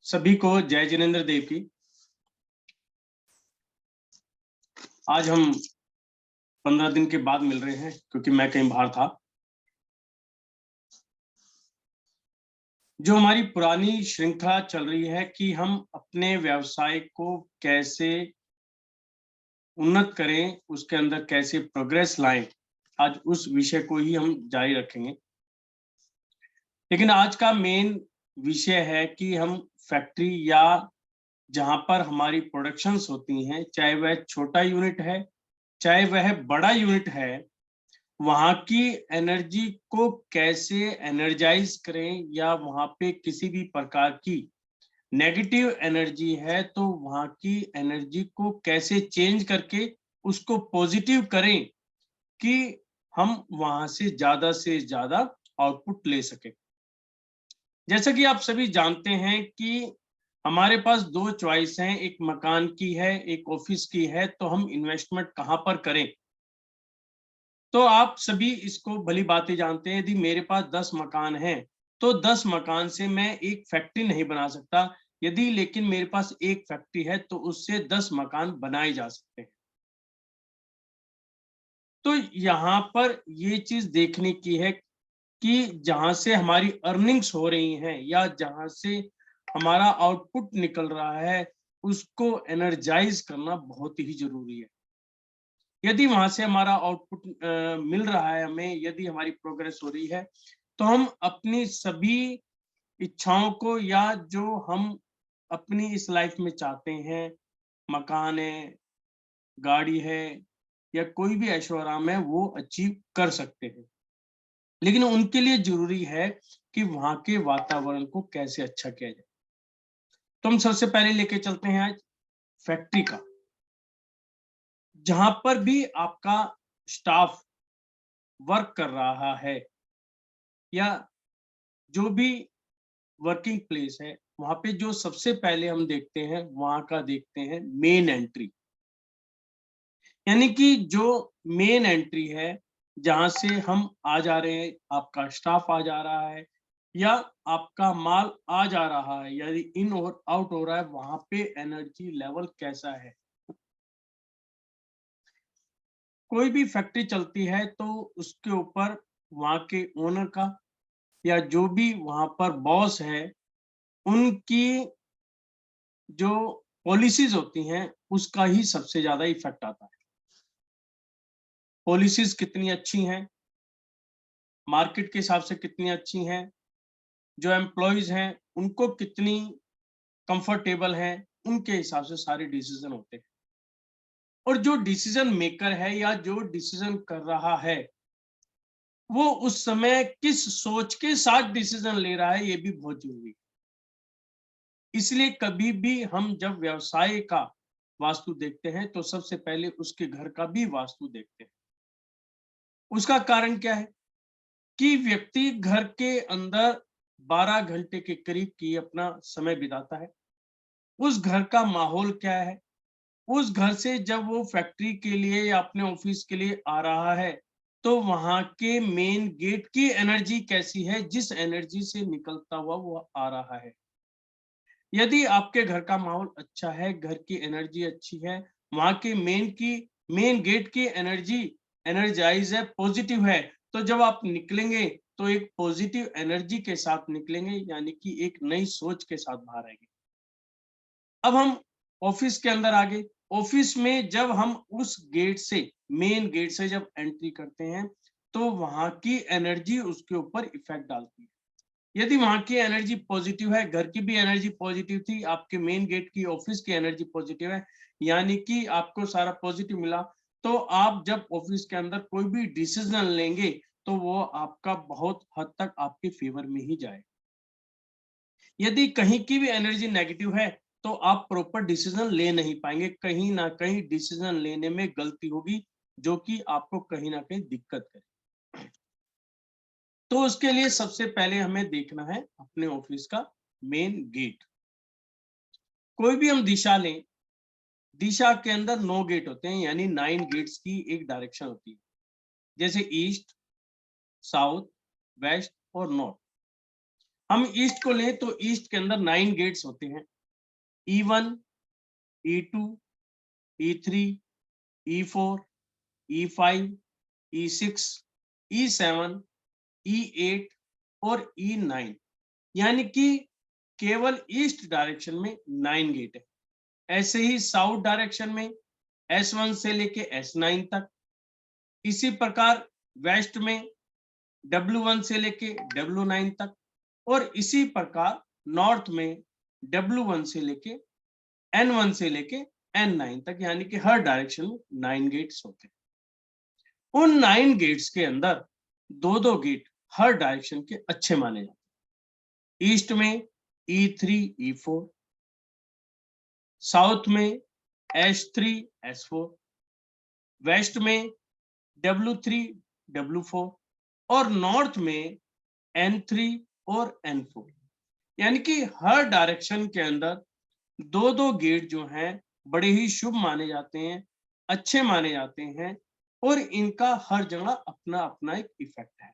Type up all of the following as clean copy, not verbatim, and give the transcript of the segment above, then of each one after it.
सभी को जय जिनेंद्र देव की। आज हम 15 दिन के बाद मिल रहे हैं क्योंकि मैं कहीं बाहर था। जो हमारी पुरानी श्रृंखला चल रही है कि हम अपने व्यवसाय को कैसे उन्नत करें, उसके अंदर कैसे प्रोग्रेस लाएं, आज उस विषय को ही हम जारी रखेंगे। लेकिन आज का मेन विषय है कि हम फैक्ट्री या जहां पर हमारी प्रोडक्शंस होती हैं, चाहे वह छोटा यूनिट है चाहे वह बड़ा यूनिट है, वहां की एनर्जी को कैसे एनर्जाइज करें, या वहां पे किसी भी प्रकार की नेगेटिव एनर्जी है तो वहां की एनर्जी को कैसे चेंज करके उसको पॉजिटिव करें कि हम वहां से ज्यादा आउटपुट ले सके। जैसा कि आप सभी जानते हैं कि हमारे पास दो चॉइस हैं, एक मकान की है, एक ऑफिस की है, तो हम इन्वेस्टमेंट कहां पर करें। तो आप सभी इसको भली बातें जानते हैं, यदि मेरे पास 10 मकान हैं तो 10 मकान से मैं एक फैक्ट्री नहीं बना सकता। यदि लेकिन मेरे पास एक फैक्ट्री है तो उससे 10 मकान बनाए जा सकते हैं। तो यहाँ पर ये चीज देखने की है कि जहां से हमारी अर्निंग्स हो रही हैं या जहां से हमारा आउटपुट निकल रहा है, उसको एनर्जाइज करना बहुत ही जरूरी है। यदि वहां से हमारा आउटपुट मिल रहा है हमें, यदि हमारी प्रोग्रेस हो रही है, तो हम अपनी सभी इच्छाओं को या जो हम अपनी इस लाइफ में चाहते हैं, मकान है, गाड़ी है या कोई भी ऐशो आराम है, वो अचीव कर सकते हैं। लेकिन उनके लिए जरूरी है कि वहां के वातावरण को कैसे अच्छा किया जाए। तो हम सबसे पहले लेके चलते हैं आज फैक्ट्री का। जहां पर भी आपका स्टाफ वर्क कर रहा है या जो भी वर्किंग प्लेस है, वहां पे जो सबसे पहले हम देखते हैं, वहां का देखते हैं मेन एंट्री। यानी कि जो मेन एंट्री है, जहां से हम आ जा रहे हैं, आपका स्टाफ आ जा रहा है या आपका माल आ जा रहा है, यदि इन और आउट हो रहा है, वहां पे एनर्जी लेवल कैसा है। कोई भी फैक्ट्री चलती है तो उसके ऊपर वहां के ओनर का या जो भी वहां पर बॉस है, उनकी जो पॉलिसीज होती हैं उसका ही सबसे ज्यादा इफेक्ट आता है। पॉलिसीज कितनी अच्छी हैं, मार्केट के हिसाब से कितनी अच्छी हैं, जो एम्प्लॉयज हैं उनको कितनी कंफर्टेबल हैं, उनके हिसाब से सारे डिसीजन होते हैं। और जो डिसीजन मेकर है या जो डिसीजन कर रहा है, वो उस समय किस सोच के साथ डिसीजन ले रहा है, ये भी बहुत जरूरी है। इसलिए कभी भी हम जब व्यवसाय का वास्तु देखते हैं तो सबसे पहले उसके घर का भी वास्तु देखते हैं। उसका कारण क्या है कि व्यक्ति घर के अंदर 12 घंटे के करीब की अपना समय बिताता है। उस घर का माहौल क्या है, उस घर से जब वो फैक्ट्री के लिए या अपने ऑफिस के लिए आ रहा है, तो वहां के मेन गेट की एनर्जी कैसी है, जिस एनर्जी से निकलता हुआ वो आ रहा है। यदि आपके घर का माहौल अच्छा है, घर की एनर्जी अच्छी है, वहां के मेन गेट की एनर्जी एनर्जाइज है, पॉजिटिव है, तो जब आप निकलेंगे तो एक पॉजिटिव एनर्जी के साथ निकलेंगे, यानी कि एक नई सोच के साथ बाहर आएंगे। अब हम ऑफिस के अंदर आगे, ऑफिस में जब हम उस गेट से, मेन गेट से जब एंट्री करते हैं, तो वहां की एनर्जी उसके ऊपर इफेक्ट डालती है। यदि वहां की एनर्जी पॉजिटिव है, घर की भी एनर्जी पॉजिटिव थी, आपके मेन गेट की ऑफिस की एनर्जी पॉजिटिव है, यानी कि आपको सारा पॉजिटिव मिला, तो आप जब ऑफिस के अंदर कोई भी डिसीजन लेंगे तो वो आपका बहुत हद तक आपके फेवर में ही जाए। यदि कहीं की भी एनर्जी नेगेटिव है तो आप प्रॉपर डिसीजन ले नहीं पाएंगे, कहीं ना कहीं डिसीजन लेने में गलती होगी जो कि आपको कहीं ना कहीं दिक्कत करे। तो उसके लिए सबसे पहले हमें देखना है अपने ऑफिस का मेन गेट। कोई भी हम दिशा लें, दिशा के अंदर 9 गेट होते हैं, यानी 9 गेट्स की एक डायरेक्शन होती है, जैसे ईस्ट, साउथ, वेस्ट और नॉर्थ। हम ईस्ट को लें तो ईस्ट के अंदर 9 गेट्स होते हैं, E1, E2, E3, E4, E5, E6, E7, E8 और E9, यानी कि केवल ईस्ट डायरेक्शन में 9 गेट है। ऐसे ही साउथ डायरेक्शन में S1 से लेके S9 तक, इसी प्रकार वेस्ट में W1 से लेके W9 तक, और इसी प्रकार नॉर्थ में W1 से लेके N1 से लेके N9 तक, यानी कि हर डायरेक्शन में 9 गेट्स होते हैं। उन 9 गेट्स के अंदर दो गेट हर डायरेक्शन के अच्छे माने जाते हैं। ईस्ट में E3, E4, साउथ में S3, S4, वेस्ट में W3, W4 और नॉर्थ में N3 और N4, यानी कि हर डायरेक्शन के अंदर दो गेट जो हैं बड़े ही शुभ माने जाते हैं, अच्छे माने जाते हैं, और इनका हर जगह अपना अपना एक इफेक्ट है।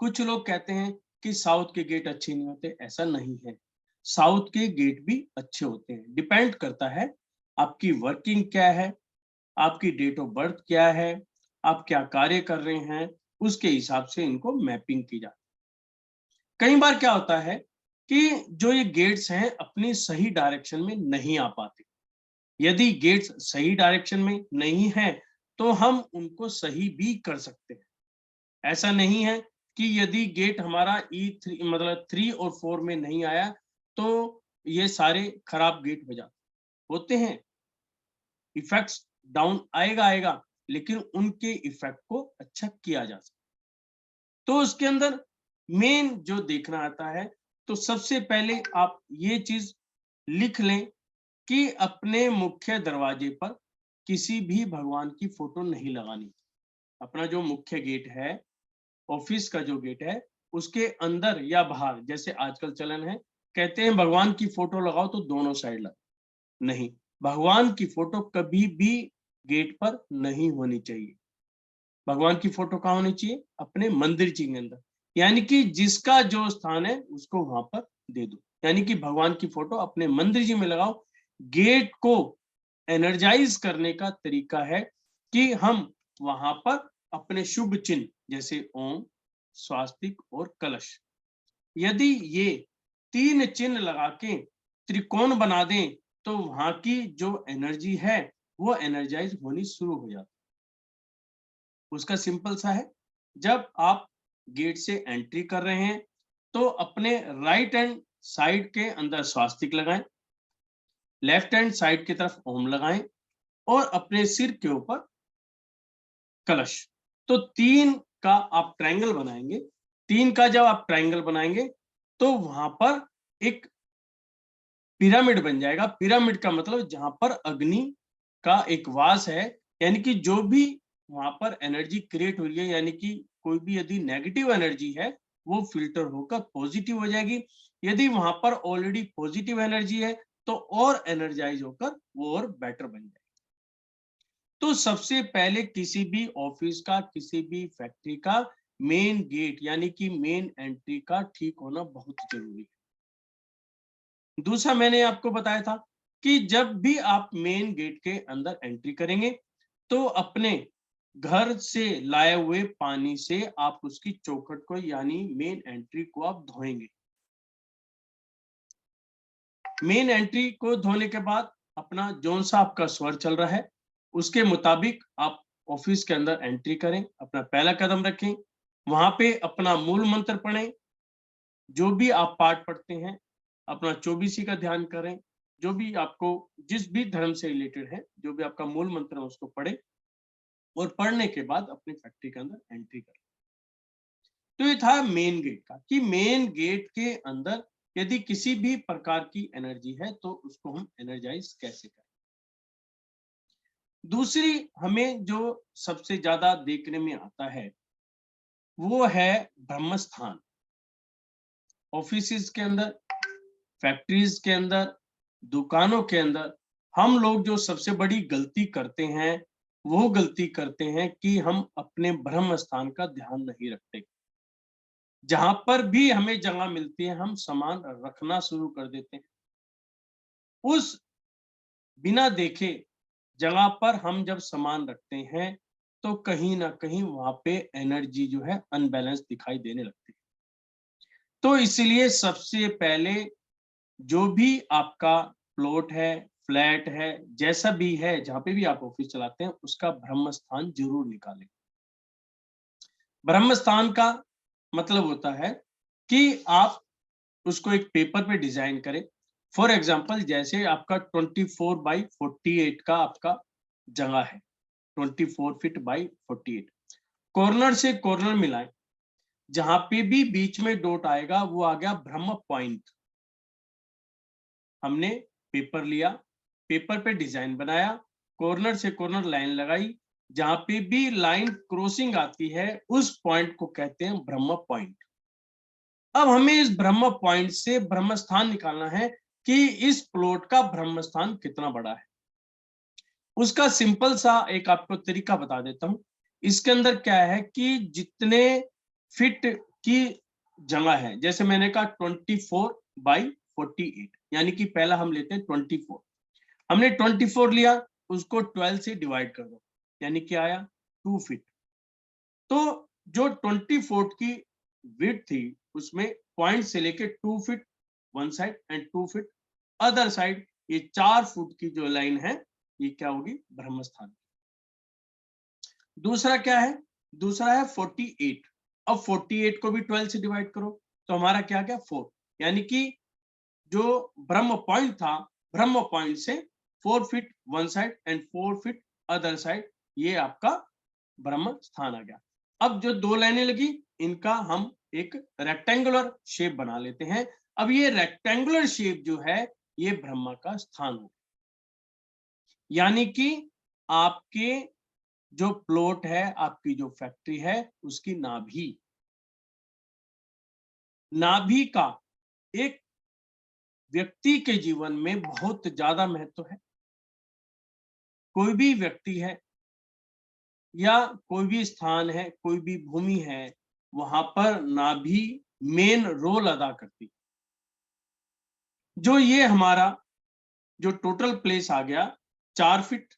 कुछ लोग कहते हैं कि साउथ के गेट अच्छे नहीं होते, ऐसा नहीं है। साउथ के गेट भी अच्छे होते हैं, डिपेंड करता है आपकी वर्किंग क्या है, आपकी डेट ऑफ बर्थ क्या है, आप क्या कार्य कर रहे हैं, उसके हिसाब से इनको मैपिंग की जाती है। कई बार क्या होता है कि जो ये गेट्स हैं अपनी सही डायरेक्शन में नहीं आ पाते। यदि गेट्स सही डायरेक्शन में नहीं है तो हम उनको सही भी कर सकते हैं। ऐसा नहीं है कि यदि गेट हमारा E3 मतलब 3 और 4 में नहीं आया तो ये सारे खराब गेट हो जाते होते हैं। इफेक्ट्स डाउन आएगा, लेकिन उनके इफेक्ट को अच्छा किया जा सकता। तो उसके अंदर मेन जो देखना आता है, तो सबसे पहले आप ये चीज लिख लें कि अपने मुख्य दरवाजे पर किसी भी भगवान की फोटो नहीं लगानी। अपना जो मुख्य गेट है, ऑफिस का जो गेट है, उसके अंदर या बाहर, जैसे आजकल चलन है, कहते हैं भगवान की फोटो लगाओ तो दोनों साइड लगाओ। नहीं, भगवान की फोटो कभी भी गेट पर नहीं होनी चाहिए। भगवान की फोटो कहाँ होनी चाहिए? अपने मंदिर जी के अंदर, यानी कि जिसका जो स्थान है उसको वहां पर दे दो। यानी कि भगवान की फोटो अपने मंदिर जी में लगाओ। गेट को एनर्जाइज करने का तरीका है कि हम वहां पर अपने शुभ चिन्ह जैसे ओम, स्वास्तिक और कलश, यदि ये 3 चिन्ह लगा के त्रिकोण बना दें तो वहां की जो एनर्जी है वो एनर्जाइज होनी शुरू हो जाती है। उसका सिंपल सा है, जब आप गेट से एंट्री कर रहे हैं तो अपने राइट हैंड साइड के अंदर स्वास्तिक लगाएं, लेफ्ट हैंड साइड की तरफ ओम लगाएं और अपने सिर के ऊपर कलश। तो 3 का आप ट्रायंगल बनाएंगे। 3 का जब आप ट्रायंगल बनाएंगे तो वहां पर एक पिरामिड बन जाएगा। पिरामिड का मतलब जहां पर अग्नि का एक वास है, यानी कि जो भी वहां पर एनर्जी क्रिएट हो रही है, यानी कि कोई भी यदि नेगेटिव एनर्जी है वो फिल्टर होकर पॉजिटिव हो जाएगी। यदि वहां पर ऑलरेडी पॉजिटिव एनर्जी है तो और एनर्जाइज होकर वो और बेटर बन जाएगी। तो सबसे पहले किसी भी ऑफिस का, किसी भी फैक्ट्री का मेन गेट यानी कि मेन एंट्री का ठीक होना बहुत जरूरी है। दूसरा मैंने आपको बताया था कि जब भी आप मेन गेट के अंदर एंट्री करेंगे तो अपने घर से लाए हुए पानी से आप उसकी चौखट को यानी मेन एंट्री को आप धोएंगे। मेन एंट्री को धोने के बाद अपना जोन सा आपका स्वर चल रहा है उसके मुताबिक आप ऑफिस के अंदर एंट्री करें, अपना पहला कदम रखें, वहां पे अपना मूल मंत्र पढ़ें। जो भी आप पाठ पढ़ते हैं अपना 24 का ध्यान करें। जो भी आपको जिस भी धर्म से रिलेटेड है, जो भी आपका मूल मंत्र है उसको पढ़े और पढ़ने के बाद अपनी फैक्ट्री के अंदर एंट्री करें। तो ये था मेन गेट का कि मेन गेट के अंदर यदि किसी भी प्रकार की एनर्जी है तो उसको हम एनर्जाइज कैसे करें। दूसरी हमें जो सबसे ज्यादा देखने में आता है वो है ब्रह्म स्थान। ऑफिस के अंदर, फैक्ट्रीज के अंदर, दुकानों के अंदर हम लोग जो सबसे बड़ी गलती करते हैं वो गलती करते हैं कि हम अपने ब्रह्म स्थान का ध्यान नहीं रखते। जहां पर भी हमें जगह मिलती है हम सामान रखना शुरू कर देते हैं। उस बिना देखे जगह पर हम जब सामान रखते हैं तो कहीं ना कहीं वहां पे एनर्जी जो है अनबैलेंस दिखाई देने लगती है। तो इसलिए सबसे पहले जो भी आपका प्लॉट है, फ्लैट है, जैसा भी है, जहां पे भी आप ऑफिस चलाते हैं, उसका ब्रह्म स्थान जरूर निकालें। ब्रह्म स्थान का मतलब होता है कि आप उसको एक पेपर पे डिजाइन करें। फॉर एग्जांपल जैसे आपका 24/48 का आपका जगह है, 24 फीट बाई 48, कॉर्नर से कॉर्नर मिलाएं। जहां पे भी बीच में डॉट आएगा वो आ गया ब्रह्म पॉइंट। हमने पेपर लिया, पेपर पे डिजाइन बनाया, कॉर्नर से कॉर्नर लाइन लगाई, जहां पे भी लाइन क्रॉसिंग आती है उस पॉइंट को कहते हैं ब्रह्म पॉइंट। अब हमें इस ब्रह्म पॉइंट से ब्रह्म स्थान निकालना है कि इस प्लॉट का ब्रह्म स्थान कितना बड़ा है। उसका सिंपल सा एक आपको तरीका बता देता हूं। इसके अंदर क्या है कि जितने फिट की जगह है, जैसे मैंने कहा 24/48, यानी कि पहला हम लेते हैं 24। हमने 24 लिया, उसको 12 से डिवाइड कर दो, यानी कि आया 2 फीट। तो जो 24 की विड्थ थी उसमें पॉइंट से लेके 2 feet one side and 2 feet other side, ये 4 फुट की जो लाइन है ये क्या होगी, ब्रह्म स्थान। दूसरा क्या है, दूसरा है 48। अब 48 को भी 12 से डिवाइड करो तो हमारा क्या गया 4, यानी कि जो ब्रह्म पॉइंट था, ब्रह्म पॉइंट से 4 feet one side and 4 feet other side, ये आपका ब्रह्म स्थान आ गया। अब जो दो लाइनें लगी इनका हम एक रेक्टेंगुलर शेप बना लेते हैं। अब ये रेक्टेंगुलर शेप जो है ये ब्रह्मा का स्थान हो, यानी कि आपके जो प्लॉट है, आपकी जो फैक्ट्री है, उसकी नाभि, नाभि का एक व्यक्ति के जीवन में बहुत ज्यादा महत्व है। कोई भी व्यक्ति है या कोई भी स्थान है, कोई भी भूमि है, वहां पर नाभि मेन रोल अदा करती। जो ये हमारा जो टोटल प्लेस आ गया 4 फीट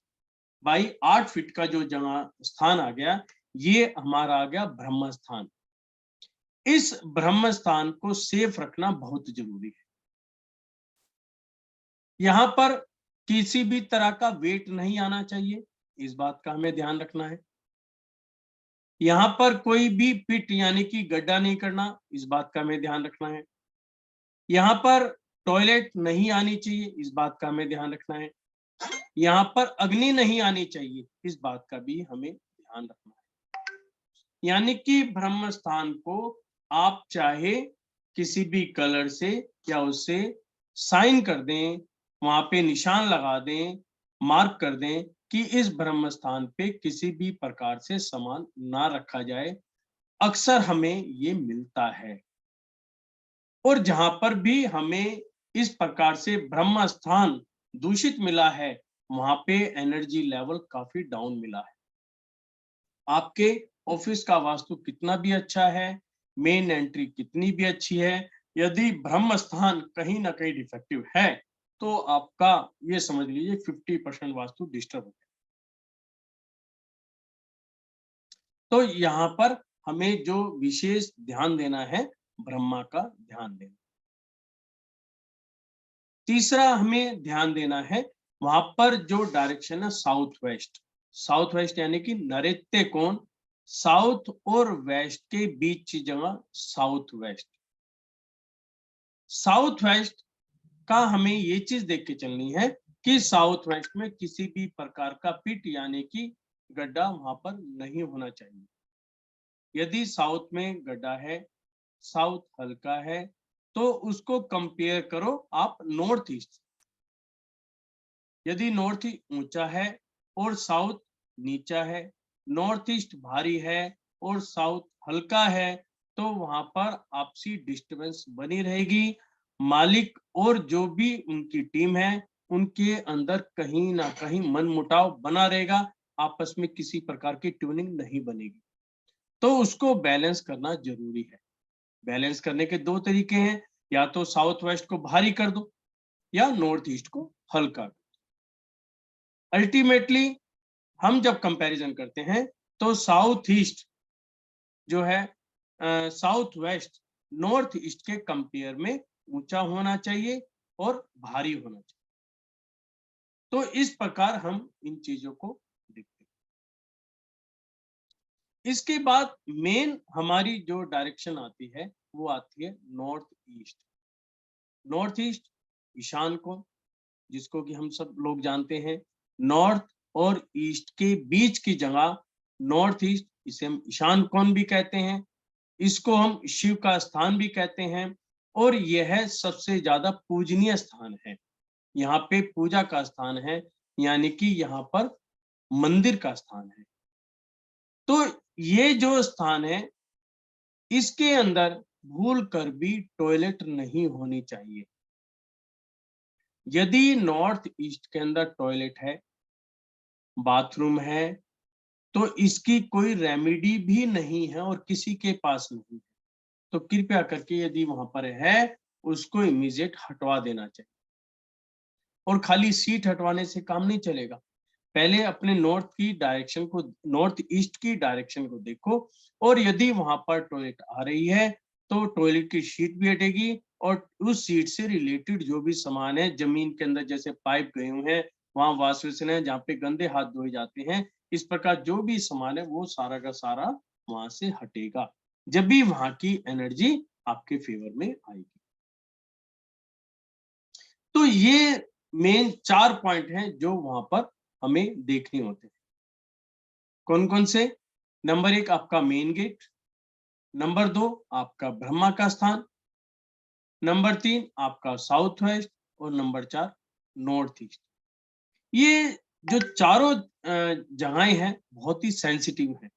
बाई 8 फीट का जो जगह स्थान आ गया, ये हमारा आ गया ब्रह्म स्थान। इस ब्रह्म स्थान को सेफ रखना बहुत जरूरी है। यहां पर किसी भी तरह का वेट नहीं आना चाहिए, इस बात का हमें ध्यान रखना है। यहां पर कोई भी पिट यानी कि गड्ढा नहीं करना, इस बात का हमें ध्यान रखना है। यहाँ पर टॉयलेट नहीं आनी चाहिए, इस बात का हमें ध्यान रखना है। यहाँ पर अग्नि नहीं आनी चाहिए, इस बात का भी हमें ध्यान रखना है। यानी कि ब्रह्म स्थान को आप चाहे किसी भी कलर से या उससे साइन कर दें, वहां पे निशान लगा दें, मार्क कर दें कि इस ब्रह्म स्थान पे किसी भी प्रकार से सामान ना रखा जाए। अक्सर हमें ये मिलता है, और जहां पर भी हमें इस प्रकार से ब्रह्म स्थान दूषित मिला है, वहां पे एनर्जी लेवल काफी डाउन मिला है। आपके ऑफिस का वास्तु कितना भी अच्छा है, मेन एंट्री कितनी भी अच्छी है, यदि ब्रह्म स्थान कहीं ना कहीं डिफेक्टिव है तो आपका ये समझ लीजिए 50% वास्तु डिस्टर्ब हो गया। तो यहाँ पर हमें जो विशेष ध्यान देना है, ब्रह्मा का ध्यान देना। तीसरा हमें ध्यान देना है, वहां पर जो डायरेक्शन है साउथ वेस्ट, साउथ वेस्ट यानी कि नैऋत्य कोण, साउथ और वेस्ट के बीच की जगह साउथ वेस्ट। साउथ वेस्ट का हमें ये चीज देख के चलनी है कि साउथ वेस्ट में किसी भी प्रकार का पिट यानी कि गड्ढा वहां पर नहीं होना चाहिए। यदि साउथ में गड्ढा है, साउथ हल्का है, तो उसको कंपेयर करो आप नॉर्थ ईस्ट। यदि नॉर्थ ऊंचा है और साउथ नीचा है, नॉर्थ ईस्ट भारी है और साउथ हल्का है, तो वहां पर आपसी डिस्टरबेंस बनी रहेगी। मालिक और जो भी उनकी टीम है उनके अंदर कहीं ना कहीं मनमुटाव बना रहेगा, आपस में किसी प्रकार की ट्यूनिंग नहीं बनेगी। तो उसको बैलेंस करना जरूरी है। बैलेंस करने के दो तरीके हैं, या तो साउथ वेस्ट को भारी कर दो या नॉर्थ ईस्ट को हल्का। अल्टीमेटली हम जब कंपैरिजन करते हैं तो साउथ ईस्ट जो है साउथ वेस्ट नॉर्थ ईस्ट के कंपेयर में ऊंचा होना चाहिए और भारी होना चाहिए। तो इस प्रकार हम इन चीजों को देखते हैं। इसके बाद मेन हमारी जो डायरेक्शन आती है वो आती है नॉर्थ ईस्ट। नॉर्थ ईस्ट ईशान को, जिसको कि हम सब लोग जानते हैं, नॉर्थ और ईस्ट के बीच की जगह नॉर्थ ईस्ट, इसे हम ईशान कोण भी कहते हैं, इसको हम शिव का स्थान भी कहते हैं, और यह सबसे ज्यादा पूजनीय स्थान है। यहाँ पे पूजा का स्थान है, यानी कि यहाँ पर मंदिर का स्थान है। तो ये जो स्थान है, इसके अंदर भूल कर भी टॉयलेट नहीं होनी चाहिए। यदि नॉर्थ ईस्ट के अंदर टॉयलेट है, बाथरूम है, तो इसकी कोई रेमेडी भी नहीं है और किसी के पास नहीं है। तो कृपया करके यदि वहां पर है, उसको इमीडिएट हटवा देना चाहिए। और खाली सीट हटवाने से काम नहीं चलेगा। पहले अपने नॉर्थ की डायरेक्शन को, नॉर्थ ईस्ट की डायरेक्शन को देखो, और यदि वहां पर टॉयलेट आ रही है तो टॉयलेट की शीट भी हटेगी, और उस सीट से रिलेटेड जो भी सामान है, जमीन के अंदर जैसे पाइप गए हुए हैं, वहां वॉश बेसिन है जहाँ पे गंदे हाथ धोए जाते हैं, इस प्रकार जो भी सामान है वो सारा का सारा वहां से हटेगा, जब भी वहां की एनर्जी आपके फेवर में आएगी। तो ये मेन 4 पॉइंट हैं जो वहां पर हमें देखने होते हैं। कौन कौन से? नंबर 1 आपका मेन गेट, नंबर 2 आपका ब्रह्मा का स्थान, नंबर 3 आपका साउथ वेस्ट, और नंबर 4 नॉर्थ ईस्ट। ये जो चारों जगहें हैं बहुत ही सेंसिटिव हैं,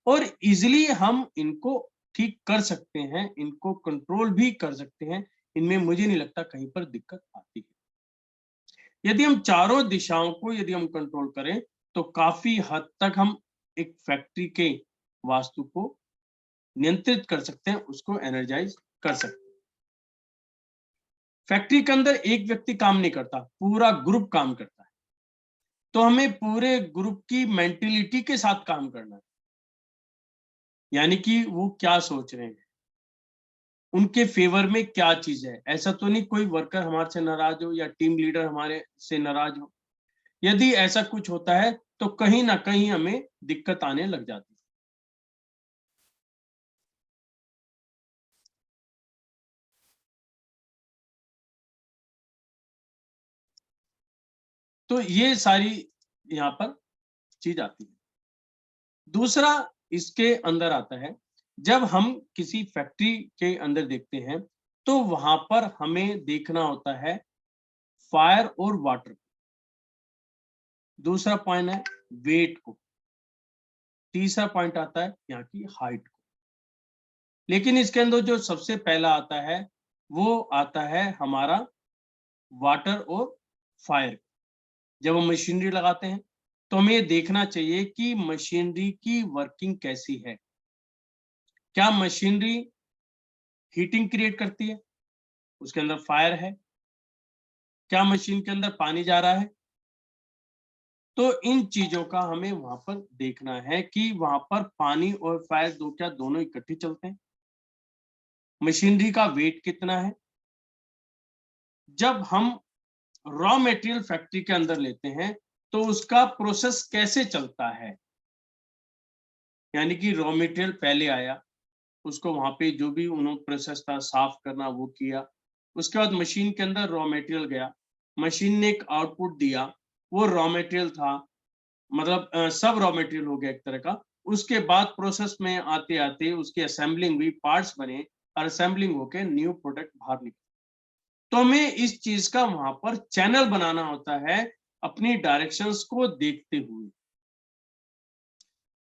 और इजिली हम इनको ठीक कर सकते हैं, इनको कंट्रोल भी कर सकते हैं। इनमें मुझे नहीं लगता कहीं पर दिक्कत आती है। यदि हम चारों दिशाओं को यदि हम कंट्रोल करें तो काफी हद तक हम एक फैक्ट्री के वास्तु को नियंत्रित कर सकते हैं, उसको एनर्जाइज कर सकते हैं। फैक्ट्री के अंदर एक व्यक्ति काम नहीं करता, पूरा ग्रुप काम करता है। तो हमें पूरे ग्रुप की मेंटेलिटी के साथ काम करना है, यानी कि वो क्या सोच रहे हैं, उनके फेवर में क्या चीज है। ऐसा तो नहीं कोई वर्कर हमारे से नाराज हो या टीम लीडर हमारे से नाराज हो। यदि ऐसा कुछ होता है तो कहीं ना कहीं हमें दिक्कत आने लग जाती है। तो ये सारी यहाँ पर चीज आती है। दूसरा इसके अंदर आता है, जब हम किसी फैक्ट्री के अंदर देखते हैं तो वहां पर हमें देखना होता है फायर और वाटर। दूसरा पॉइंट है वेट को। तीसरा पॉइंट आता है यहाँ की हाइट को। लेकिन इसके अंदर जो सबसे पहला आता है वो आता है हमारा वाटर और फायर। जब हम मशीनरी लगाते हैं तो हमें ये देखना चाहिए कि मशीनरी की वर्किंग कैसी है। क्या मशीनरी हीटिंग क्रिएट करती है, उसके अंदर फायर है? क्या मशीन के अंदर पानी जा रहा है? तो इन चीजों का हमें वहां पर देखना है कि वहां पर पानी और फायर दो क्या दोनों इकट्ठे चलते हैं। मशीनरी का वेट कितना है। जब हम रॉ मटेरियल फैक्ट्री के अंदर लेते हैं तो उसका प्रोसेस कैसे चलता है, यानी कि रॉ मटेरियल पहले आया, उसको वहां पे जो भी उन्होंने प्रोसेस था साफ करना वो किया, उसके बाद मशीन के अंदर रॉ मटेरियल गया, मशीन ने एक आउटपुट दिया, वो रॉ मटेरियल था, मतलब सब रॉ मटेरियल हो गया एक तरह का। उसके बाद प्रोसेस में आते आते उसकी असेंबलिंग हुई, पार्ट्स बने, और असेंबलिंग होके न्यू प्रोडक्ट बाहर निकले। तो हमें इस चीज का वहां पर चैनल बनाना होता है अपनी डायरेक्शंस को देखते हुए।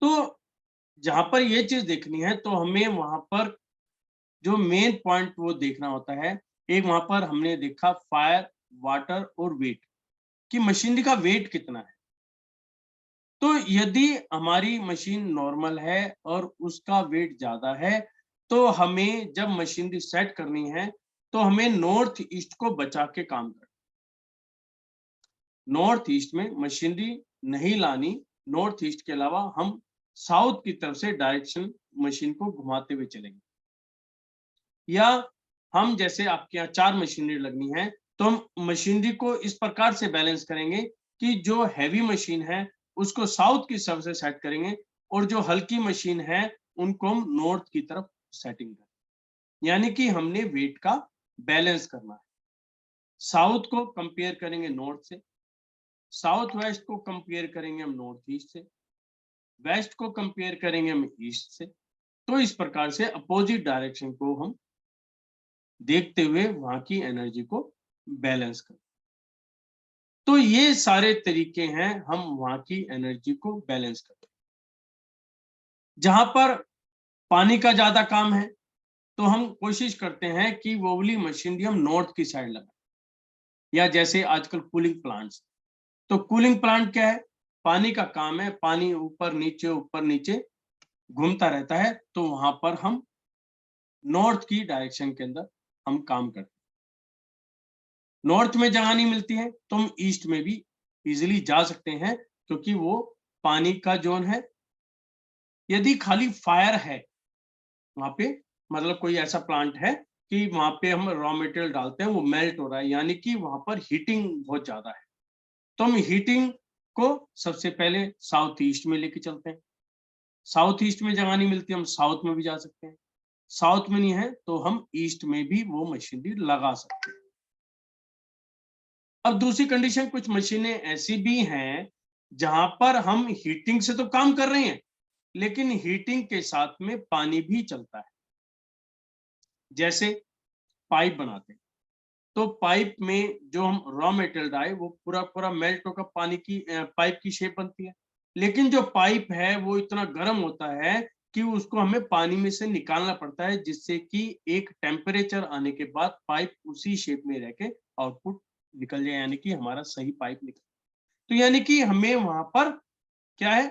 तो जहां पर ये चीज देखनी है तो हमें वहां पर जो मेन पॉइंट वो देखना होता है। एक वहां पर हमने देखा फायर, वाटर और वेट, कि मशीनरी का वेट कितना है। तो यदि हमारी मशीन नॉर्मल है और उसका वेट ज्यादा है तो हमें जब मशीनरी सेट करनी है तो हमें नॉर्थ ईस्ट को बचा के काम करना। नॉर्थ ईस्ट में मशीनरी नहीं लानी, नॉर्थ ईस्ट के अलावा हम साउथ की तरफ से डायरेक्शन मशीन को घुमाते हुए चलेंगे। या हम जैसे आपके यहाँ 4 मशीनरी लगनी है तो हम मशीनरी को इस प्रकार से बैलेंस करेंगे कि जो हैवी मशीन है उसको साउथ की तरफ से सेट करेंगे और जो हल्की मशीन है उनको हम नॉर्थ की तरफ सेटिंग करेंगे। यानी कि हमने वेट का बैलेंस करना है। साउथ को कंपेयर करेंगे नॉर्थ से, साउथ वेस्ट को कंपेयर करेंगे हम नॉर्थ ईस्ट से, वेस्ट को कंपेयर करेंगे हम ईस्ट से। तो इस प्रकार से अपोजिट डायरेक्शन को हम देखते हुए वहां की एनर्जी को बैलेंस करें। तो ये सारे तरीके हैं हम वहां की एनर्जी को बैलेंस करते हैं। जहां पर पानी का ज्यादा काम है तो हम कोशिश करते हैं कि वो वाली मशीनरी हम नॉर्थ की साइड लगाएं। या जैसे आजकल कूलिंग प्लांट्स, तो कूलिंग प्लांट क्या है, पानी का काम है, पानी ऊपर नीचे घूमता रहता है, तो वहां पर हम नॉर्थ की डायरेक्शन के अंदर हम काम करते हैं। नॉर्थ में जगह नहीं मिलती है तो हम ईस्ट में भी इजीली जा सकते हैं क्योंकि वो पानी का जोन है। यदि खाली फायर है वहां पे, मतलब कोई ऐसा प्लांट है कि वहां पे हम रॉ मटेरियल डालते हैं वो मेल्ट हो रहा है, यानी कि वहां पर हीटिंग बहुत ज्यादा है, तो हम हीटिंग को सबसे पहले साउथ ईस्ट में लेके चलते हैं। साउथ ईस्ट में जगह नहीं मिलती, हम साउथ में भी जा सकते हैं। साउथ में नहीं है तो हम ईस्ट में भी वो मशीनरी लगा सकते हैं। अब दूसरी कंडीशन, कुछ मशीनें ऐसी भी हैं जहां पर हम हीटिंग से तो काम कर रहे हैं लेकिन हीटिंग के साथ में पानी भी चलता है। जैसे पाइप बनाते हैं तो पाइप में जो हम रॉ मटेरियल डाले वो पूरा पूरा मेल्ट होकर पानी की पाइप की शेप बनती है, लेकिन जो पाइप है वो इतना गर्म होता है कि उसको हमें पानी में से निकालना पड़ता है, जिससे कि एक टेम्परेचर आने के बाद पाइप उसी शेप में रह के आउटपुट निकल जाए, यानी कि हमारा सही पाइप निकले। तो यानी कि हमें वहां पर क्या है,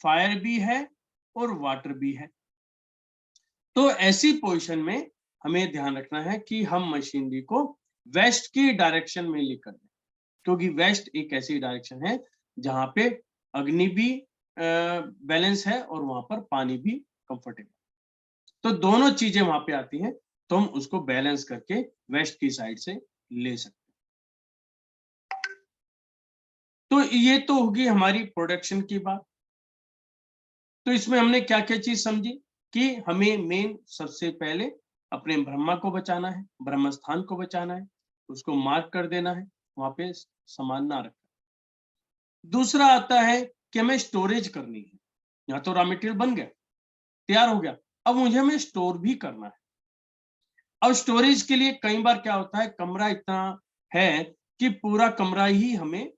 फायर भी है और वाटर भी है। तो ऐसी पोजीशन में हमें ध्यान रखना है कि हम मशीनरी को वेस्ट की डायरेक्शन में लेकर जाए, क्योंकि वेस्ट एक ऐसी डायरेक्शन है जहां पे अग्नि भी बैलेंस है और वहां पर पानी भी कंफर्टेबल, तो दोनों चीजें वहां पे आती हैं, तो हम उसको बैलेंस करके वेस्ट की साइड से ले सकते हैं। तो ये तो होगी हमारी प्रोडक्शन की बात। तो इसमें हमने क्या क्या चीज समझी कि हमें मेन सबसे पहले अपने ब्रह्मा को बचाना है, ब्रह्म स्थान को बचाना है, उसको मार्क कर देना है, वहां पे सामान ना रखना। दूसरा आता है कि हमें स्टोरेज करनी है। यहाँ तो रॉ मटेरियल बन गया, तैयार हो गया, अब मुझे हमें स्टोर भी करना है। अब स्टोरेज के लिए कई बार क्या होता है, कमरा इतना है कि पूरा कमरा ही हमें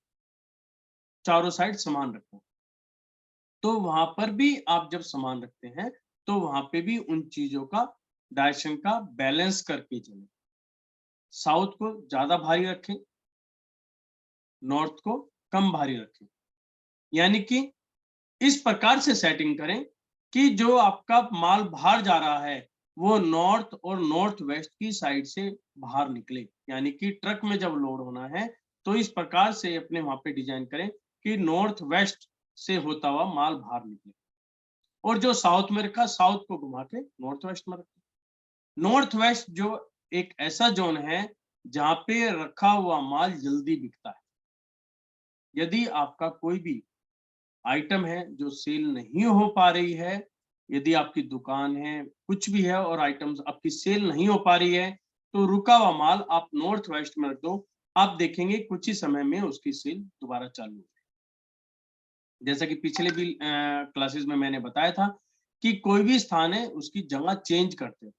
चारों साइड सामान रखना, तो वहां पर भी आप जब सामान रखते हैं तो वहां पे भी उन चीजों का डायरेक्शन का बैलेंस करके चलें। साउथ को ज्यादा भारी रखें, नॉर्थ को कम भारी रखें, यानी कि इस प्रकार से सेटिंग करें कि जो आपका माल बाहर जा रहा है वो नॉर्थ और नॉर्थ वेस्ट की साइड से बाहर निकले, यानी कि ट्रक में जब लोड होना है तो इस प्रकार से अपने वहां पे डिजाइन करें कि नॉर्थ वेस्ट से होता हुआ माल बाहर निकले, और जो साउथ में रखा साउथ को घुमा के नॉर्थ वेस्ट में रखा। नॉर्थ वेस्ट जो एक ऐसा जोन है जहां पे रखा हुआ माल जल्दी बिकता है। यदि आपका कोई भी आइटम है जो सेल नहीं हो पा रही है, यदि आपकी दुकान है, कुछ भी है और आइटम्स आपकी सेल नहीं हो पा रही है, तो रुका हुआ माल आप नॉर्थ वेस्ट में रख दो, आप देखेंगे कुछ ही समय में उसकी सेल दोबारा चालू हो। जैसा कि पिछले भी क्लासेस में मैंने बताया था कि कोई भी स्थान है उसकी जगह चेंज करते हैं,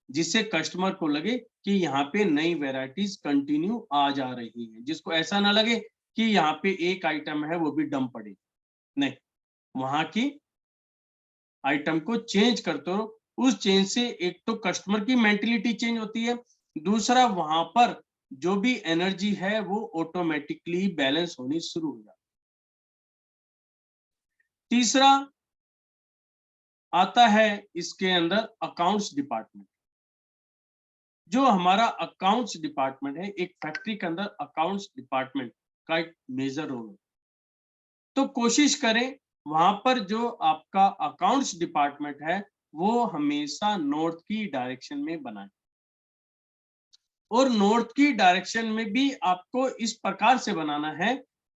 जिससे कस्टमर को लगे कि यहाँ पे नई वेराइटीज कंटिन्यू आ जा रही है, जिसको ऐसा ना लगे कि यहाँ पे एक आइटम है वो भी डम पड़ी, नहीं, वहां की आइटम को चेंज करते हो। उस चेंज से एक तो कस्टमर की मेंटेलिटी चेंज होती है, दूसरा वहां पर जो भी एनर्जी है वो ऑटोमेटिकली बैलेंस होनी शुरू हो जाती है। तीसरा, आता है इसके अंदर अकाउंट्स डिपार्टमेंट। जो हमारा अकाउंट्स डिपार्टमेंट है, एक फैक्ट्री के अंदर अकाउंट्स डिपार्टमेंट का एक मेजर रोल है। तो कोशिश करें वहां पर जो आपका अकाउंट्स डिपार्टमेंट है वो हमेशा नॉर्थ की डायरेक्शन में बनाए, और नॉर्थ की डायरेक्शन में भी आपको इस प्रकार से बनाना है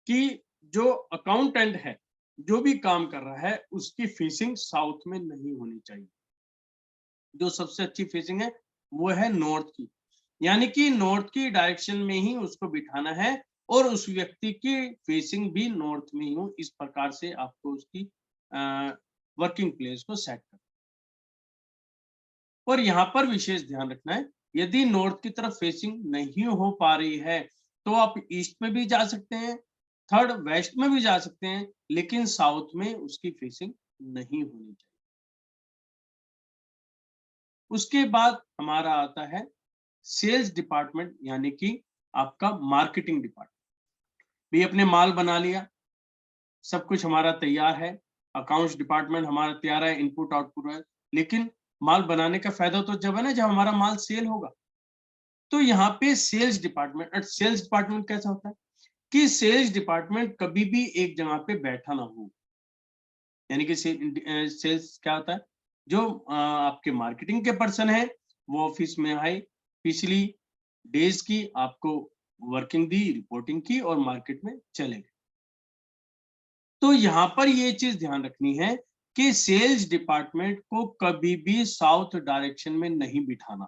कि जो अकाउंटेंट है, जो भी काम कर रहा है, उसकी फेसिंग साउथ में नहीं होनी चाहिए। जो सबसे अच्छी फेसिंग है वो है नॉर्थ की, यानी कि नॉर्थ की डायरेक्शन में ही उसको बिठाना है, और उस व्यक्ति की फेसिंग भी नॉर्थ में ही हो। इस प्रकार से आपको उसकी वर्किंग प्लेस को सेट करना। और यहाँ पर विशेष ध्यान रखना है, यदि नॉर्थ की तरफ फेसिंग नहीं हो पा रही है तो आप ईस्ट में भी जा सकते हैं, थर्ड वेस्ट में भी जा सकते हैं, लेकिन साउथ में उसकी फेसिंग नहीं होनी चाहिए। उसके बाद हमारा आता है सेल्स डिपार्टमेंट, यानी कि आपका मार्केटिंग डिपार्टमेंट। भी अपने माल बना लिया, सब कुछ हमारा तैयार है, अकाउंट्स डिपार्टमेंट हमारा तैयार है, इनपुट आउटपुट है, लेकिन माल बनाने का फायदा तो जब है ना, जब हमारा माल सेल होगा। तो यहाँ पे सेल्स डिपार्टमेंट, और सेल्स डिपार्टमेंट कैसा होता है कि सेल्स डिपार्टमेंट कभी भी एक जगह पे बैठा ना हो। यानी कि सेल्स क्या होता है, जो आपके मार्केटिंग के पर्सन है वो ऑफिस में आए, पिछली डेज की आपको वर्किंग दी, रिपोर्टिंग की और मार्केट में चले गए। तो यहाँ पर ये चीज ध्यान रखनी है कि सेल्स डिपार्टमेंट को कभी भी साउथ डायरेक्शन में नहीं बिठाना।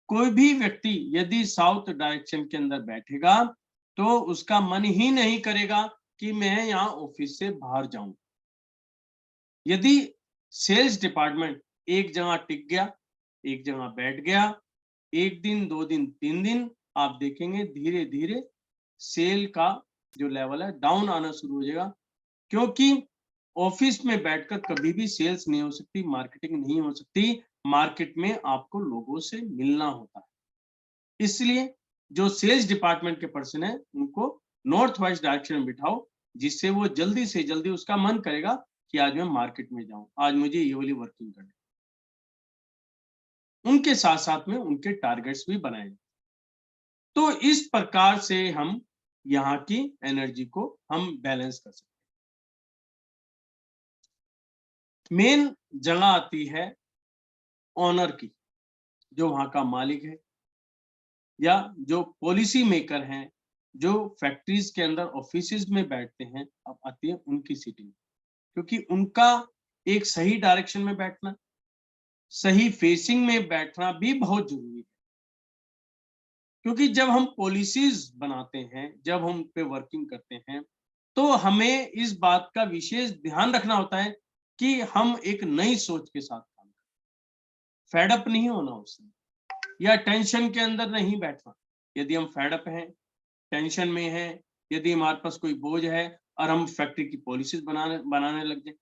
कोई भी व्यक्ति यदि साउथ डायरेक्शन के अंदर बैठेगा तो उसका मन ही नहीं करेगा कि मैं यहाँ ऑफिस से बाहर जाऊं। यदि सेल्स डिपार्टमेंट एक जगह टिक गया, एक जगह बैठ गया, एक दिन, 2 दिन, 3 दिन, आप देखेंगे धीरे धीरे सेल का जो लेवल है डाउन आना शुरू हो जाएगा। क्योंकि ऑफिस में बैठकर कभी भी सेल्स नहीं हो सकती, मार्केटिंग नहीं हो सकती। मार्केट में आपको लोगों से मिलना होता है। इसलिए जो सेल्स डिपार्टमेंट के पर्सन है उनको नॉर्थ वेस्ट डायरेक्शन में बिठाओ, जिससे वो जल्दी से जल्दी उसका मन करेगा कि आज मैं मार्केट में जाऊं, आज मुझे ये वाली वर्किंग करनी। उनके साथ साथ में उनके टारगेट्स भी बनाए। तो इस प्रकार से हम यहाँ की एनर्जी को हम बैलेंस कर सकते हैं। मेन जगह आती है ओनर की, जो वहां का मालिक है, या जो पॉलिसी मेकर हैं, जो फैक्ट्रीज के अंदर ऑफिसेज में बैठते हैं, अब आती है उनकी सीटिंग। क्योंकि उनका एक सही डायरेक्शन में बैठना, सही फेसिंग में बैठना भी बहुत जरूरी है। क्योंकि जब हम पॉलिसीज बनाते हैं, जब हम पे वर्किंग करते हैं, तो हमें इस बात का विशेष ध्यान रखना होता है कि हम एक नई सोच के साथ काम करें। फेड अप नहीं होना उससे, या टेंशन के अंदर नहीं बैठना। यदि हम फेड अप हैं, टेंशन में हैं, यदि हमारे पास कोई बोझ है और हम फैक्ट्री की पॉलिसीज बनाने बनाने लग जाए,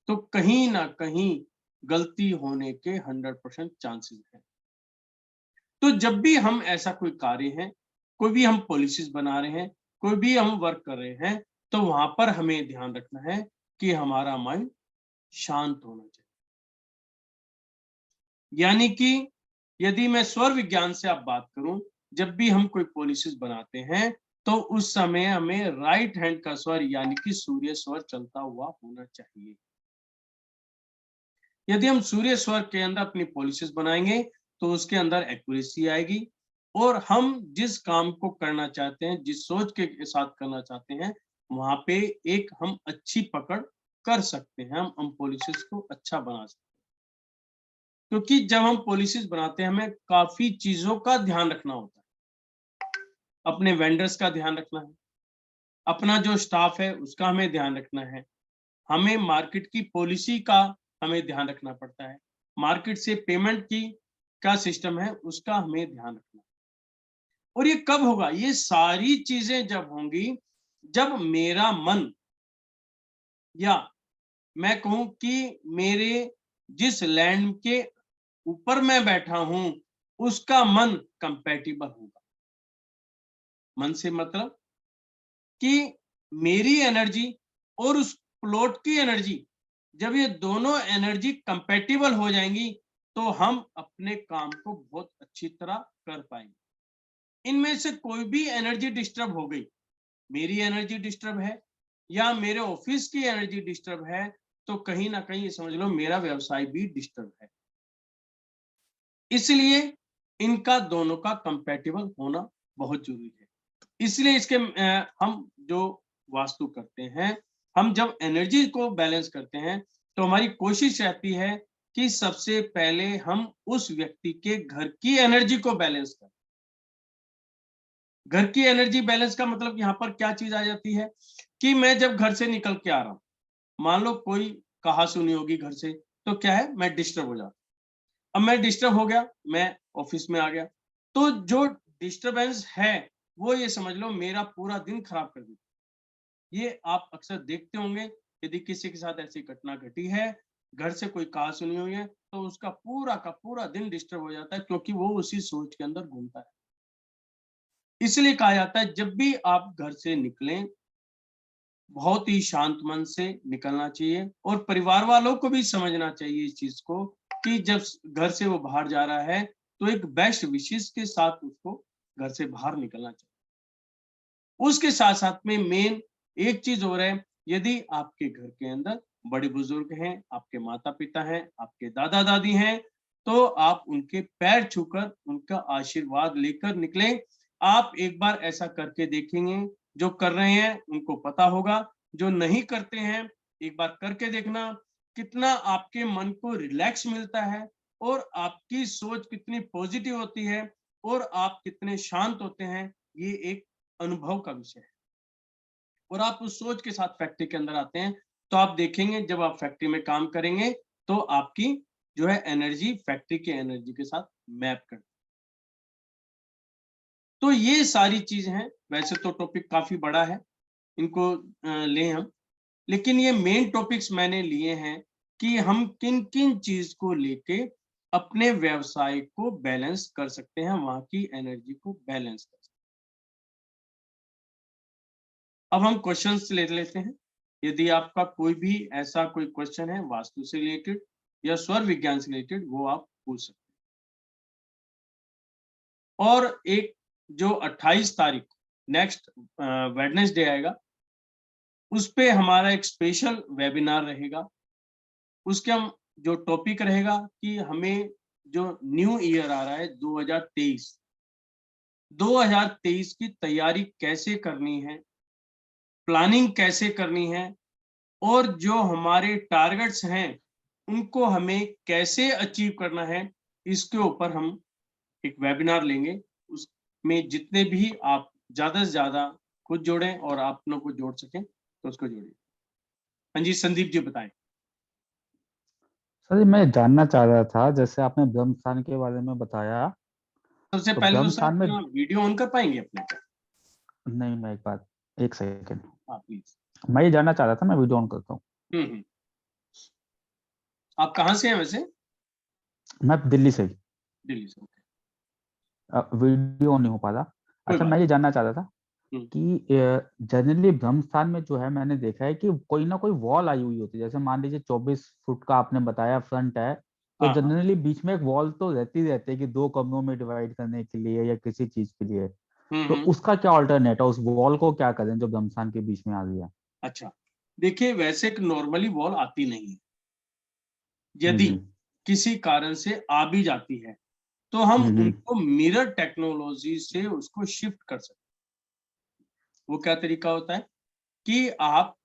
तो कहीं ना कहीं गलती होने के 100% चांसेस हैं। तो जब भी हम ऐसा कोई कार्य है, कोई भी हम पॉलिसीज बना रहे हैं, कोई भी हम वर्क कर रहे हैं, तो वहां पर हमें ध्यान रखना है कि हमारा माइंड शांत होना चाहिए। यानी कि यदि मैं स्वर विज्ञान से आप बात करूं, जब भी हम कोई पॉलिसीज बनाते हैं तो उस समय हमें राइट हैंड का स्वर यानी कि सूर्य स्वर चलता हुआ होना चाहिए। यदि हम सूर्य स्वर के अंदर अपनी पॉलिसीज बनाएंगे तो उसके अंदर एक्यूरेसी आएगी, और हम जिस काम को करना चाहते हैं, जिस सोच के साथ करना चाहते हैं, वहां पे एक हम अच्छी पकड़ कर सकते हैं, हम पॉलिसीज को अच्छा बना सकते हैं। क्योंकि जब हम पॉलिसीज बनाते हैं हमें काफी चीजों का ध्यान रखना होता है। अपने वेंडर्स का ध्यान रखना है, अपना जो स्टाफ है उसका हमें ध्यान रखना है, हमें मार्केट की पॉलिसी का हमें ध्यान रखना पड़ता है, मार्केट से पेमेंट की क्या सिस्टम है उसका हमें ध्यान रखना। और ये कब होगा? ये सारी चीजें जब होंगी जब मेरा मन, या मैं कहूं कि मेरे जिस लैंड के ऊपर मैं बैठा हूं उसका मन कंपैटिबल होगा। मन से मतलब कि मेरी एनर्जी और उस प्लॉट की एनर्जी जब ये दोनों एनर्जी कंपैटिबल हो जाएंगी तो हम अपने काम को बहुत अच्छी तरह कर पाएंगे। इनमें से कोई भी एनर्जी डिस्टर्ब हो गई, मेरी एनर्जी डिस्टर्ब है या मेरे ऑफिस की एनर्जी डिस्टर्ब है, तो कहीं ना कहीं ये समझ लो मेरा व्यवसाय भी डिस्टर्ब है। इसलिए इनका दोनों का कंपैटिबल होना बहुत जरूरी है। इसलिए इसके हम जो वास्तु करते हैं, हम जब एनर्जी को बैलेंस करते हैं तो हमारी कोशिश रहती है कि सबसे पहले हम उस व्यक्ति के घर की एनर्जी को बैलेंस करें। घर की एनर्जी बैलेंस का मतलब यहाँ पर क्या चीज आ जाती है कि मैं जब घर से निकल के आ रहा हूं, मान लो कोई कहा सुनी होगी घर से, तो क्या है, मैं डिस्टर्ब हो जाता। अब मैं डिस्टर्ब हो गया, मैं ऑफिस में आ गया, तो जो डिस्टरबेंस है वो ये समझ लो मेरा पूरा दिन खराब कर देता। ये आप अक्सर देखते होंगे, यदि किसी के साथ ऐसी घटना घटी है, घर से कोई कहा सुनी हुई है, तो उसका पूरा का पूरा दिन डिस्टर्ब हो जाता है, क्योंकि वो उसी सोच के अंदर घूमता है। इसलिए कहा जाता है जब भी आप घर से निकलें, बहुत ही शांत मन से निकलना चाहिए, और परिवार वालों को भी समझना चाहिए इस चीज को कि जब घर से वो बाहर जा रहा है तो एक बेस्ट विशेष के साथ उसको घर से बाहर निकलना चाहिए। उसके साथ साथ में मेन एक चीज और है, यदि आपके घर के अंदर बड़े बुजुर्ग हैं, आपके माता पिता हैं, आपके दादा दादी हैं, तो आप उनके पैर छूकर उनका आशीर्वाद लेकर निकलें। आप एक बार ऐसा करके देखेंगे, जो कर रहे हैं उनको पता होगा, जो नहीं करते हैं एक बार करके देखना, कितना आपके मन को रिलैक्स मिलता है और आपकी सोच कितनी पॉजिटिव होती है और आप कितने शांत होते हैं, ये एक अनुभव का विषय है। और आप उस सोच के साथ फैक्ट्री के अंदर आते हैं, तो आप देखेंगे जब आप फैक्ट्री में काम करेंगे तो आपकी जो है एनर्जी फैक्ट्री के एनर्जी के साथ मैप कर। तो ये सारी चीज हैं। वैसे तो टॉपिक काफी बड़ा है, इनको लें हम, लेकिन ये मेन टॉपिक्स मैंने लिए हैं कि हम किन किन चीज को लेके अपने व्यवसाय को बैलेंस कर सकते हैं, वहां की एनर्जी को बैलेंस कर सकते हैं। अब हम क्वेश्चंस ले लेते हैं। यदि आपका कोई भी ऐसा कोई क्वेश्चन है वास्तु से रिलेटेड या स्वर विज्ञान से रिलेटेड, वो आप पूछ सकते हैं। और एक जो 28 तारीख नेक्स्ट वेडनेसडे आएगा, उस पे हमारा एक स्पेशल वेबिनार रहेगा। उसके हम जो टॉपिक रहेगा कि हमें जो न्यू ईयर आ रहा है 2023 की तैयारी कैसे करनी है, प्लानिंग कैसे करनी है, और जो हमारे टारगेट्स हैं उनको हमें कैसे अचीव करना है, इसके ऊपर हम एक वेबिनार लेंगे। उसमें जितने भी आप ज्यादा से ज्यादा खुद जोड़ें और आप लोग को जोड़ सकें तो उसको जोड़िए। हाँ जी, संदीप जी बताएं। सर जी, मैं जानना चाह रहा था, जैसे आपने ब्रह्म स्थान के बारे में बताया। सबसे तो पहले तो ब्रह्म सर स्थान में अपना वीडियो ऑन कर पाएंगे अपने? नहीं, मैं एक बात, एक सेकंड। हाँ प्लीज। मैं ये जानना चाह रहा था, मैं वीडियो ऑन करता हूँ। हम्म। आप कहाँ से हैं वैसे? मैं दिल्ली से ही। दिल्ली से, ओके। वीडियो ऑन नहीं हो पा रहा। कोई अच्छा, बात। मैं ये जानना चाह रहा था हम्म। कि जनरली ब्रह्म स्थान में जो है, मैंने देखा है कि कोई ना कोई वॉल आई हुई होती है। जैसे मान लीजिए 24 फुट का आपने बताया फ्रंट है, तो हाँ हाँ। जनरली बीच में एक वॉल तो रहती है कि दो कमरों में डिवाइड करने के लिए या किसी चीज के लिए। तो हम्म। उसका क्या ऑल्टरनेट है? उस वॉल को क्या करें जो ब्रह्म स्थान के बीच में आ गया? अच्छा, देखिए वैसे एक नॉर्मली वॉल आती नहीं है। यदि हम्म। किसी कारण से आ भी जाती है तो हम हम्म। उनको मिरर टेक्नोलॉजी से उसको शिफ्ट कर सकते हैं। वो क्या तरीका होता है कि आप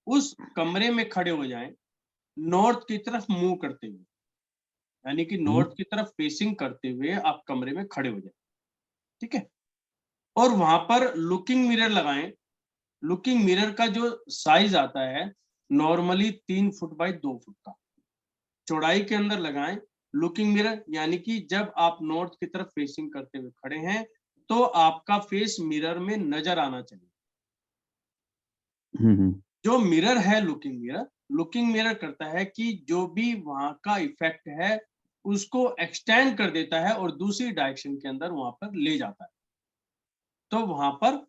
उस कमरे में खड़े हो जाएं, नॉर्थ की तरफ मुंह करते हुए, यानी कि हम्म। नॉर्थ की तरफ फेसिंग करते हुए आप कमरे में खड़े हो जाएं। ठीक है, और वहां पर लुकिंग मिरर लगाएं। लुकिंग मिरर का जो साइज आता है नॉर्मली 3 फुट बाई 2 फुट का, चौड़ाई के अंदर लगाएं लुकिंग मिरर, यानी कि जब आप नॉर्थ की तरफ फेसिंग करते हुए खड़े हैं तो आपका फेस मिरर में नजर आना चाहिए। हम्म। जो मिरर है लुकिंग मिरर करता है कि जो भी वहां का इफेक्ट है उसको एक्सटेंड कर देता है और दूसरी डायरेक्शन के अंदर वहां पर ले जाता है। तो वहां पर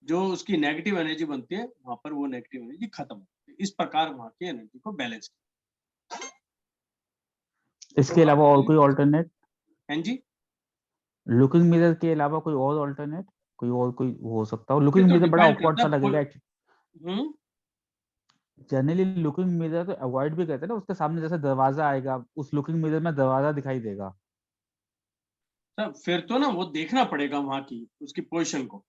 जो उसकी नेगेटिव एनर्जी बनती है वहां पर वो नेगेटिव एनर्जी खत्म होती है। इस प्रकार वहां की एनर्जी को बैलेंस इसके अलावा और कोई ऑल्टरनेट? हैं जी? लुकिंग मिरर के अलावा कोई और ऑल्टरनेट, कोई हो सकता हो? ये लुकिंग तो मिरर बड़ा डिपेंड ऑकवर्ड करता सा है लगेगा। हम्म। जनरली लुकिंग मिरर तो अवॉइड भी करते हैं ना, उसके सामने जैसे दरवाजा आएगा, उस लुकिंग मिरर में दरवाजा दिखाई देगा। तब फिर तो ना वो देखना पड़ेगा वहां की उसकी पोजीशन को।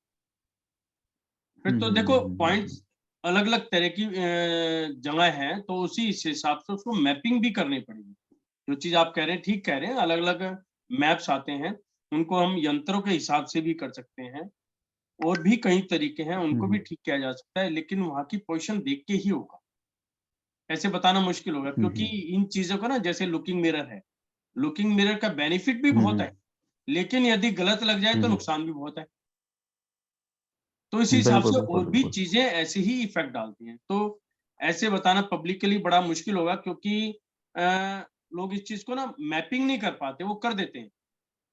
फिर तो देखो पॉइंट्स अलग अलग तरह की जगह है, तो उसी हिसाब से उसको मैपिंग भी करनी पड़ेगी। जो चीज आप कह रहे हैं ठीक कह रहे हैं, अलग अलग मैप्स आते हैं, उनको हम यंत्रों के हिसाब से भी कर सकते हैं, और भी कई तरीके हैं, उनको भी ठीक किया जा सकता है, लेकिन वहां की पोजीशन देख के ही होगा। ऐसे बताना मुश्किल होगा, क्योंकि इन चीजों का ना, जैसे लुकिंग मिरर है, लुकिंग मिरर का बेनिफिट भी बहुत है, लेकिन यदि गलत लग जाए तो नुकसान भी बहुत है। तो इसी हिसाब बिल्कुल से बिल्कुल और भी बिल्कुल। चीजें ऐसे ही इफेक्ट डालती हैं। तो ऐसे बताना पब्लिकली बड़ा मुश्किल होगा, क्योंकि लोग इस चीज को ना मैपिंग नहीं कर पाते, वो कर देते हैं,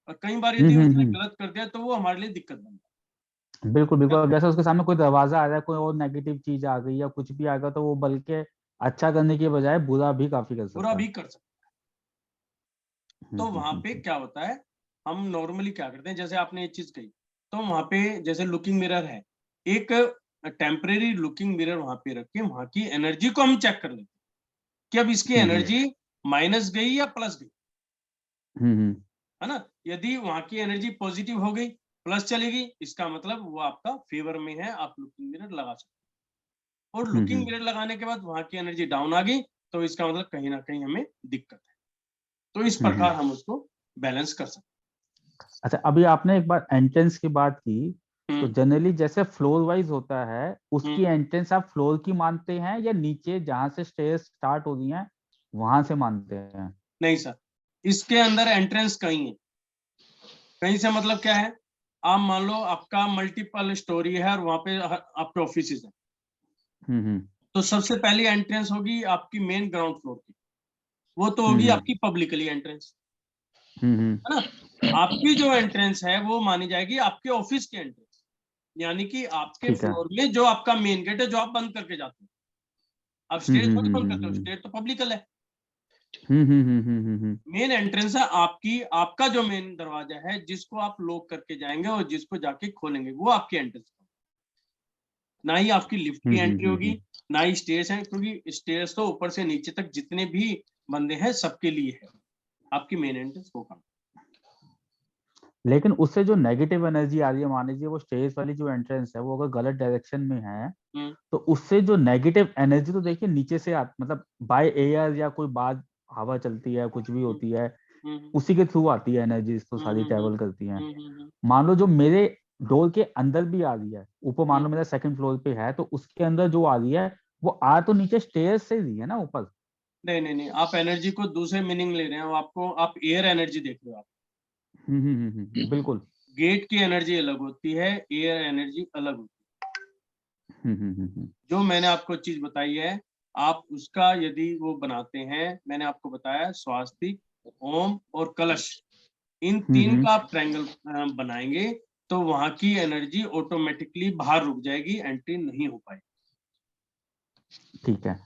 और कई बार यदि उसने गलत कर दिया तो वो हमारे लिए दिक्कत बनता बिल्कुल है। बिल्कुल, जैसे उसके सामने कोई दरवाजा आ रहा है, कोई और नेगेटिव चीज आ गई या कुछ भी आ गया, तो वो बल्कि अच्छा करने के बजाय बुरा भी काफी कर बुरा सकता है। भी कर सकता है। तो वहां पे क्या होता है, हम नॉर्मली क्या करते हैं, जैसे आपने ये चीज कही, तो वहां पे जैसे लुकिंग मिरर है, एक टेम्परेरी लुकिंग मिरर वहां पे रख के वहां की एनर्जी को हम चेक कर लेते हैं कि अब इसकी एनर्जी माइनस गई या प्लस गई, है ना? यदि वहां की एनर्जी पॉजिटिव हो गई, प्लस चलेगी, इसका मतलब वो आपका फेवर में है, आप लुकिंग मिरर लगा सकते हैं। और लुकिंग मिरर लगाने के बाद वहां की एनर्जी डाउन आ गई, तो इसका मतलब कहीं ना कहीं हमें दिक्कत है। तो इस प्रकार हम उसको बैलेंस कर सकते अच्छा, अभी आपने एक बार एंट्रेंस की बात की, हैं। तो जनरली जैसे फ्लोर वाइज होता है, उसकी हम्म। एंट्रेंस आप फ्लोर की मानते हैं या नीचे जहां से स्टेयर्स स्टार्ट हो रही हैं वहां से मानते हैं? नहीं सर, इसके अंदर एंट्रेंस कहीं है। कहीं से मतलब क्या है, आप मान लो आपका मल्टीपल स्टोरी है और वहां पे आपके ऑफिस है, तो सबसे पहली एंट्रेंस होगी आपकी मेन ग्राउंड फ्लोर की, वो तो होगी आपकी पब्लिकली एंट्रेंस, है ना? आपकी जो एंट्रेंस है वो मानी जाएगी आपके ऑफिस की एंट्रेंस, यानी कि आपके ठीक है। फ्लोर में जो आपका मेन गेट है, जो आप बंद करके जाते हो। आप स्टेज थोड़ी बंद करते हो, स्टेज तो पब्लिकल है। मेन एंट्रेंस है आपकी, आपका जो मेन दरवाजा है जिसको आप लॉक करके जाएंगे और जिसको जाके खोलेंगे, वो आपकी एंट्रेंस। ना ही आपकी लिफ्ट की एंट्री होगी, ना ही स्टेयर्स है, क्योंकि स्टेयर्स तो ऊपर से नीचे तक जितने भी बंदे हैं सबके लिए है, आपकी मेन एंट्रेंस होगा। लेकिन उससे जो नेगेटिव एनर्जी आ रही है, मान लीजिए वो स्टेज वाली जो एंट्रेंस है वो अगर गलत डायरेक्शन में है, हम्म। तो उससे जो नेगेटिव एनर्जी तो देखिए नीचे से मतलब बाय एयर या कोई बात, हवा चलती है, कुछ भी हम्म। होती है, हम्म। उसी के थ्रू आती है एनर्जी, तो हम्म। सारी हम्म। ट्रेवल करती हैं। हम्म। मान लो जो मेरे डोर के अंदर भी आ रही है, ऊपर मान हम्म। लो मेरा सेकंड फ्लोर पे है, तो उसके अंदर जो आ रही है वो आ तो नीचे स्टेयर से रही है ना ऊपर। नहीं नहीं नहीं, आप एनर्जी को दूसरे मीनिंग ले रहे हैं, आपको आप एयर एनर्जी देख रहे हो आप। बिल्कुल। गेट की एनर्जी अलग होती है, एयर एनर्जी अलग होती हम्म। है। जो मैंने आपको चीज बताई है, आप उसका यदि वो बनाते हैं, मैंने आपको बताया स्वास्तिक, ओम और कलश, इन तीन का आप ट्रायंगल बनाएंगे, तो वहां की एनर्जी ऑटोमेटिकली बाहर रुक जाएगी, एंट्री नहीं हो पाएगी। ठीक है,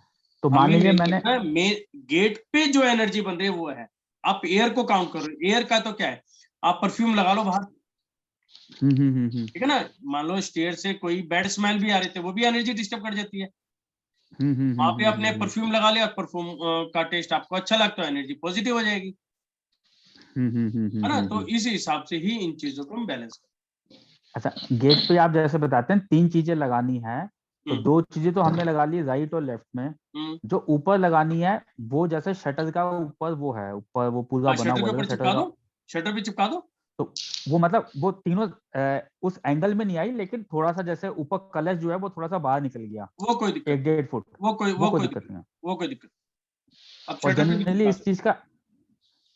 तो मान हमें लीजिए मेन मैंने देखना है, मेन गेट पे जो एनर्जी बन रही है वो है। आप एयर को काउंट करो, एयर का तो क्या है, आप परफ्यूम लगा लो बाहर, ठीक है ना? मान लो स्टेयर से कोई बैड स्मेल भी आ रही थी, वो भी एनर्जी डिस्टर्ब कर जाती है। वहां पे आपने परफ्यूम लगा लिया, परफ्यूम का टेस्ट आपको अच्छा लगता है, एनर्जी पॉजिटिव हो जाएगी, है ना? तो इस हिसाब से ही इन चीजों को हम बैलेंस करते अच्छा, गेट पे आप जैसे बताते हैं 3 चीजें लगानी है, तो हैं। 2 चीजें तो हमने लगा ली राइट और लेफ्ट में। हम्म। जो ऊपर लगानी है वो जैसे शटर का ऊपर वो है, ऊपर वो पूरा हाँ, बना शटर के हुआ है ऊपर जैसे शटर चिपका का। दो, शटर पे चिपका दो। तो वो मतलब वो तीनों उस एंगल में नहीं आई, लेकिन थोड़ा सा जैसे ऊपर कलश जो है वो थोड़ा सा बाहर निकल गया, वो कोई दिक्कत एक नहीं, 1.5 फुट। वो कोई वो वो कोई कोई दिक्कत दिक्कत नहीं है। वो कोई दिक्कत अब और शटर पे भी जनरली चिपका इस सकते चीज का